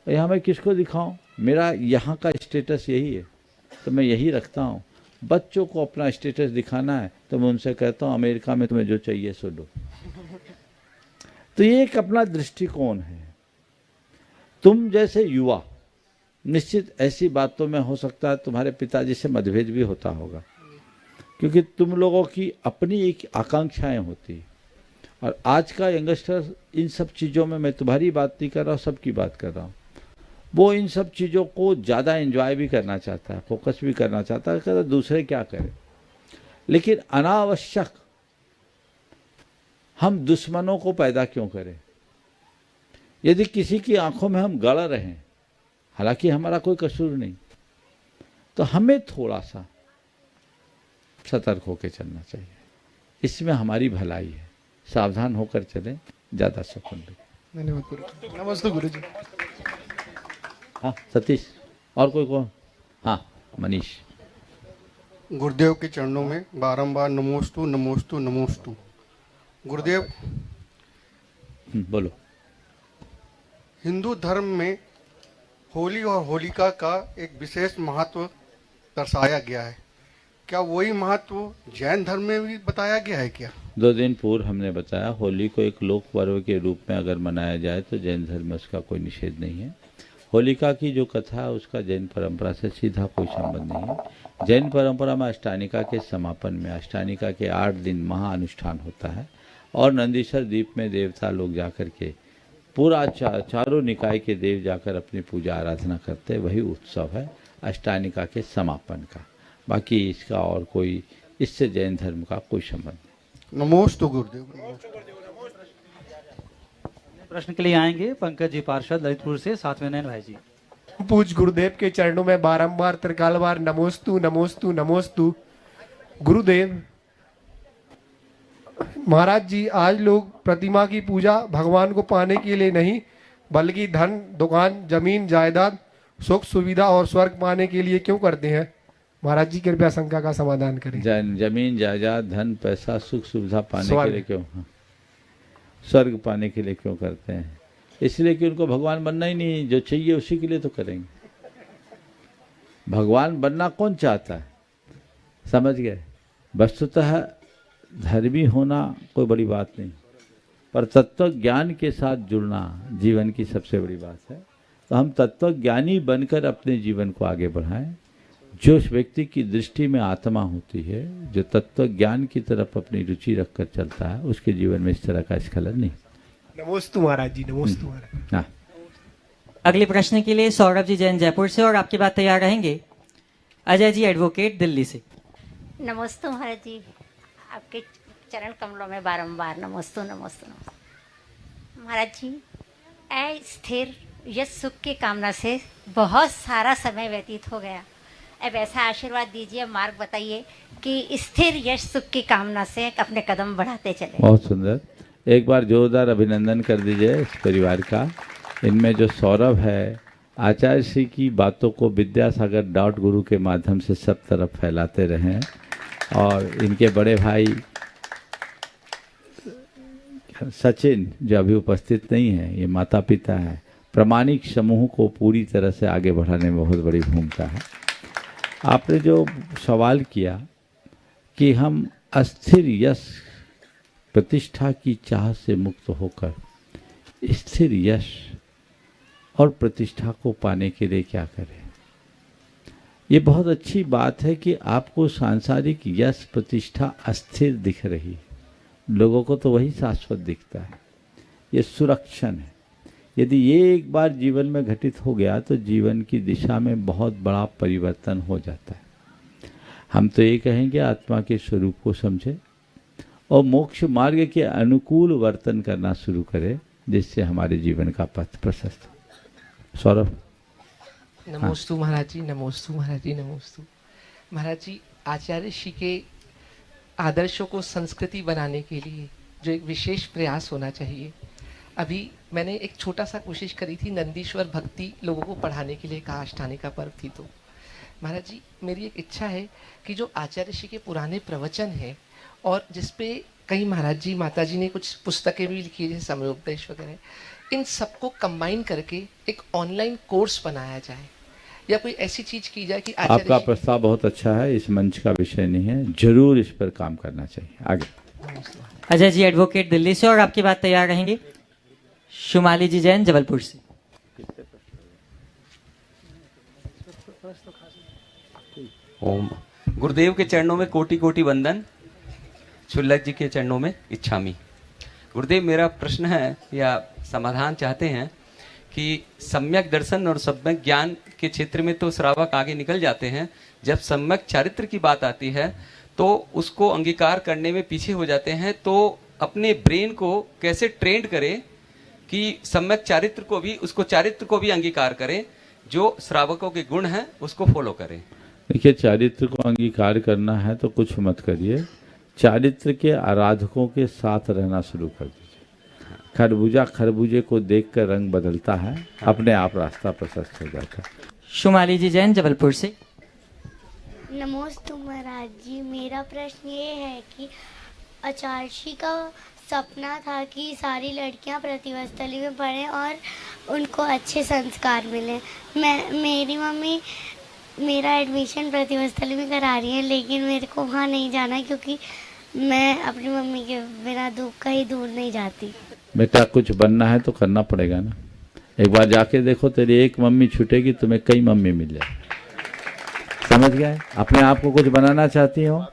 यहाँ मैं किसको दिखाऊं? मेरा यहाँ का स्टेटस यही है तो मैं यही रखता हूँ। बच्चों को अपना स्टेटस दिखाना है तो मैं उनसे कहता हूँ अमेरिका में तुम्हें जो चाहिए सो लो। तो ये एक अपना दृष्टिकोण है। तुम जैसे युवा, निश्चित ऐसी बातों में हो सकता है तुम्हारे पिताजी से मतभेद भी होता होगा, क्योंकि तुम लोगों की अपनी एक आकांक्षाएं होती, और आज का यंगस्टर इन सब चीज़ों में, मैं तुम्हारी बात नहीं कर रहा हूँ, सबकी बात कर रहा हूँ, वो इन सब चीज़ों को ज़्यादा एंजॉय भी करना चाहता है, फोकस भी करना चाहता है, कहता दूसरे क्या करें। लेकिन अनावश्यक हम दुश्मनों को पैदा क्यों करें? यदि किसी की आंखों में हम गड़ रहे हैं, हालांकि हमारा कोई कसूर नहीं, तो हमें थोड़ा सा सतर्क होकर चलना चाहिए। इसमें हमारी भलाई है, सावधान होकर चलें, ज़्यादा सुकून दें। धन्यवाद गुरु। नमस्ते गुरु जी। हाँ सतीश, और कोई कौन? हाँ मनीष। गुरुदेव के चरणों में बारंबार नमोस्तु नमोस्तु नमोस्तु। गुरुदेव, बोलो। हिंदू धर्म में होली और होलिका का एक विशेष महत्व दर्शाया गया है, क्या वही महत्व जैन धर्म में भी बताया गया है क्या? 2 दिन पूर्व हमने बताया, होली को एक लोक पर्व के रूप में अगर मनाया जाए तो जैन धर्म में उसका कोई निषेध नहीं है। होलिका की जो कथा है उसका जैन परंपरा से सीधा कोई संबंध नहीं है। जैन परंपरा में अष्टानिका के समापन में अष्टानिका के 8 दिन महाअनुष्ठान होता है, और नंदीश्वर द्वीप में देवता लोग जाकर के पूरा चारों निकाय के देव जाकर अपनी पूजा आराधना करते हैं, वही उत्सव है अष्टानिका के समापन का। बाकी इसका और कोई, इससे जैन धर्म का कोई संबंध नहीं। नमोस्तु गुरुदेव। प्रश्न के लिए आएंगे पंकज जी पार्षद ललितपुर से, साथ में नयन भाई जी। पूज गुरुदेव के चरणों में बारंबार त्रिकाल बार नमोस्तु नमोस्तु नमोस्तु। गुरुदेव महाराज जी, आज लोग प्रतिमा की पूजा भगवान को पाने के लिए नहीं, बल्कि धन, दुकान, जमीन, जायदाद, सुख सुविधा और स्वर्ग पाने के लिए क्यों करते हैं? महाराज जी कृपया शंका का समाधान करें। जमीन, जायदाद, धन, पैसा, सुख सुविधा पाने के लिए क्यों? स्वर्ग पाने के लिए क्यों करते हैं? इसलिए कि उनको भगवान बनना ही नहीं, जो चाहिए उसी के लिए तो करेंगे। भगवान बनना कौन चाहता है? समझ गए? वस्तुतः धर्मी होना कोई बड़ी बात नहीं, पर तत्व ज्ञान के साथ जुड़ना जीवन की सबसे बड़ी बात है। तो हम तत्व ज्ञानी बनकर अपने जीवन को आगे बढ़ाएं। जो व्यक्ति की दृष्टि में आत्मा होती है, जो तत्व ज्ञान की तरफ अपनी रुचि रखकर चलता है, उसके जीवन में इस तरह का स्खलन नहीं। नमोस्तु महाराज जी, नमोस्तु महाराज। हाँ। अगले प्रश्न के लिए सौरभ जी जैन जयपुर से, और आपकी बात तैयार रहेंगे अजय जी एडवोकेट दिल्ली से। नमस्ते महाराज जी, आपके चरण कमलों में बारंबार नमोस्तु नमोस्तु नमोस्तु। महाराज जी, स्थिर यश सुख की कामना से बहुत सारा समय व्यतीत हो गया। अब ऐसा आशीर्वाद दीजिए, मार्ग बताइए कि स्थिर यश सुख की कामना से अपने कदम बढ़ाते चले। बहुत सुंदर, एक बार जोरदार अभिनंदन कर दीजिए इस परिवार का। इनमें जो सौरभ है, आचार्य श्री की बातों को विद्यासागर .गुरु के माध्यम से सब तरफ फैलाते रहें, और इनके बड़े भाई सचिन जो अभी उपस्थित नहीं है, ये माता पिता है, प्रामाणिक समूह को पूरी तरह से आगे बढ़ाने में बहुत बड़ी भूमिका है। आपने जो सवाल किया कि हम अस्थिर यश प्रतिष्ठा की चाह से मुक्त होकर स्थिर यश और प्रतिष्ठा को पाने के लिए क्या करें, ये बहुत अच्छी बात है कि आपको सांसारिक यश प्रतिष्ठा अस्थिर दिख रही है, लोगों को तो वही शाश्वत दिखता है, ये सुरक्षण है। यदि ये एक बार जीवन में घटित हो गया तो जीवन की दिशा में बहुत बड़ा परिवर्तन हो जाता है। हम तो ये कहेंगे आत्मा के स्वरूप को समझे और मोक्ष मार्ग के अनुकूल वर्तन करना शुरू करें, जिससे हमारे जीवन का पथ प्रशस्त हो। सौरभ। नमोस्तु महाराज जी, नमोस्तु महाराज जी, नमोस्तु महाराज जी। आचार्य श्री के आदर्शों को संस्कृति बनाने के लिए जो एक विशेष प्रयास होना चाहिए, अभी मैंने एक छोटा सा कोशिश करी थी, नंदीश्वर भक्ति लोगों को पढ़ाने के लिए कहा, अष्टानी का पर्व थी। तो महाराज जी मेरी एक इच्छा है कि जो आचार्य श्री के पुराने प्रवचन हैं और जिसपे कई महाराज जी माता जी ने कुछ पुस्तकें भी लिखी है, जैसे समयोपदेश वगैरह, इन सबको कंबाइन करके एक ऑनलाइन कोर्स बनाया जाए या कोई ऐसी चीज की जाए कि आपका प्रस्ताव बहुत अच्छा है, इस मंच का विषय नहीं है, जरूर इस पर काम करना चाहिए। आगे। अजय जी एडवोकेट दिल्ली से, और आपकी बात तैयार रहेंगे शुमाली जी जैन जबलपुर से। ओम। गुरुदेव के चरणों में कोटि कोटि वंदन, छुल्लक जी के चरणों में इच्छामी। गुरुदेव मेरा प्रश्न है या समाधान चाहते हैं कि सम्यक दर्शन और सम्यक ज्ञान के क्षेत्र में तो श्रावक आगे निकल जाते हैं, जब सम्यक चारित्र की बात आती है तो उसको अंगीकार करने में पीछे हो जाते हैं। तो अपने ब्रेन को कैसे ट्रेंड करें कि सम्यक चारित्र को भी, उसको चारित्र को भी अंगीकार करें, जो श्रावकों के गुण हैं उसको फॉलो करें। देखिए, चारित्र को अंगीकार करना है तो कुछ मत करिए, चारित्र के आराधकों के साथ रहना शुरू कर दीजिए। खरबूजा खरबूजे को देखकर रंग बदलता है, अपने आप रास्ता प्रशस्त हो जाता है। शुमाली जी जैन जबलपुर से। नमोस्तु महाराज जी, मेरा प्रश्न ये है कि आचार्य का सपना था कि सारी लड़कियां प्रतिभास्थली में पढ़ें और उनको अच्छे संस्कार मिलें। मेरी मम्मी मेरा एडमिशन प्रतिभास्थली में करा रही है, लेकिन मेरे को वहाँ नहीं जाना क्योंकि मैं अपनी मम्मी के बिना कहीं दूर नहीं जाती। बेटा, कुछ बनना है तो करना पड़ेगा ना। एक बार जाके देखो, तेरी एक मम्मी छूटेगी, तुम्हें कई मम्मी मिल जाए। समझ गए? अपने आप को कुछ बनाना चाहती हो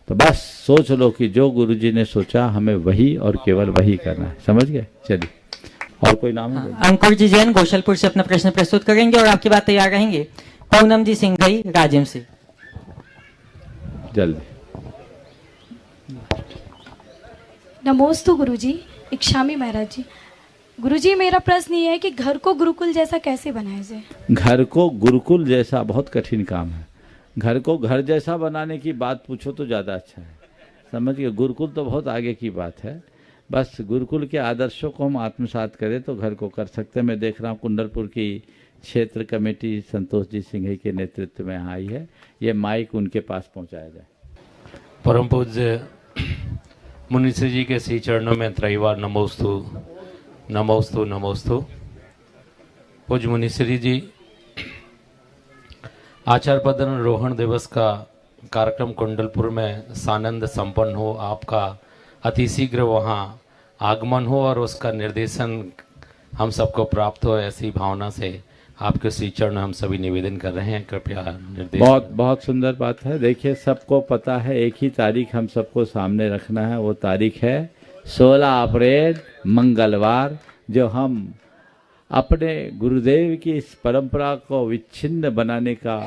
तो बस सोच लो कि जो गुरुजी ने सोचा हमें वही और केवल वही करना है। समझ गए? चलिए, और कोई नाम है? अंकुर जी जैन गोशलपुर से अपना प्रश्न प्रस्तुत करेंगे, और आपकी बात तैयार रहेंगे पूनम जी सिंघई राजिम से। जल्दी। नमोस्तु गुरुजी, इच्छामी महाराज जी। गुरुजी मेरा प्रश्न ये है कि घर को गुरुकुल जैसा कैसे बनाया जाए? घर को गुरुकुल जैसा बहुत कठिन काम है। घर को घर जैसा बनाने की बात पूछो तो ज़्यादा अच्छा है। समझ गए? गुरुकुल तो बहुत आगे की बात है। बस गुरुकुल के आदर्शों को हम आत्मसात करें तो घर को कर सकते हैं। मैं देख रहा हूँ कुंडलपुर की क्षेत्र कमेटी संतोष जी सिंघई के नेतृत्व में आई है, ये माइक उनके पास पहुँचाया जाए। परम पूज्य मुनिश्री जी के श्री चरणों में त्रैवार नमोस्तु नमोस्तु नमोस्तु। पूज्य मुनिश्री जी, आचार्य पदन रोहण दिवस का कार्यक्रम कुंडलपुर में सानंद संपन्न हो, आपका अतिशीघ्र वहाँ आगमन हो और उसका निर्देशन हम सबको प्राप्त हो, ऐसी भावना से आपके श्री चरण हम सभी निवेदन कर रहे हैं, कृपया निर्देश। बहुत बहुत सुंदर बात है। देखिए, सबको पता है एक ही तारीख हम सबको सामने रखना है, वो तारीख है 16 अप्रैल मंगलवार, जो हम अपने गुरुदेव की इस परंपरा को विच्छिन्न बनाने का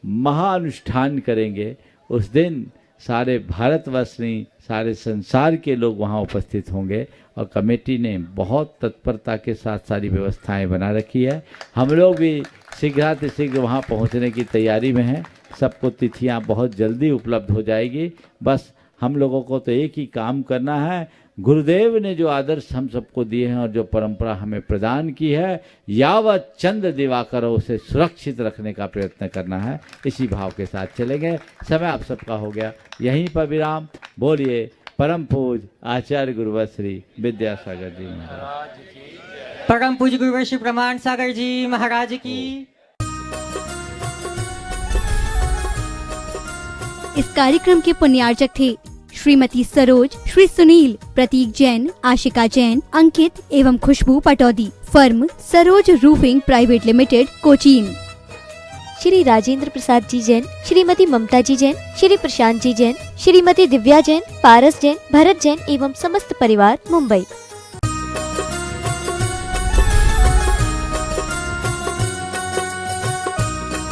महाअनुष्ठान करेंगे। उस दिन सारे भारतवर्ष नहीं, सारे संसार के लोग वहाँ उपस्थित होंगे और कमेटी ने बहुत तत्परता के साथ सारी व्यवस्थाएं बना रखी है। हम लोग भी शीघ्रातिशीघ्र वहाँ पहुँचने की तैयारी में हैं। सबको तिथियाँ बहुत जल्दी उपलब्ध हो जाएगी। बस हम लोगों को तो एक ही काम करना है, गुरुदेव ने जो आदर्श हम सबको दिए हैं और जो परंपरा हमें प्रदान की है, यावत चंद्र दिवाकर उसे सुरक्षित रखने का प्रयत्न करना है। इसी भाव के साथ चलेंगे। समय आप सबका हो गया, यहीं पर विराम। बोलिए परम पूज आचार्य गुरुवर श्री विद्यासागर जी महाराज, परम पूज्य गुरुवर श्री प्रमाण सागर जी महाराज की। इस कार्यक्रम के पुण्यार्चक थे श्रीमती सरोज, श्री सुनील, प्रतीक जैन, आशिका जैन, अंकित एवं Khushboo Pataudi. Firm Saroj roofing private limited, Cochin. Shri Rajendra Prasad ji Jain, Shrimati Mamta ji Jain, Shri Prashant ji Jain, Shrimati Divya Jain, Paras Jain, Bharat Jain एवं समस्त परिवार, मुंबई।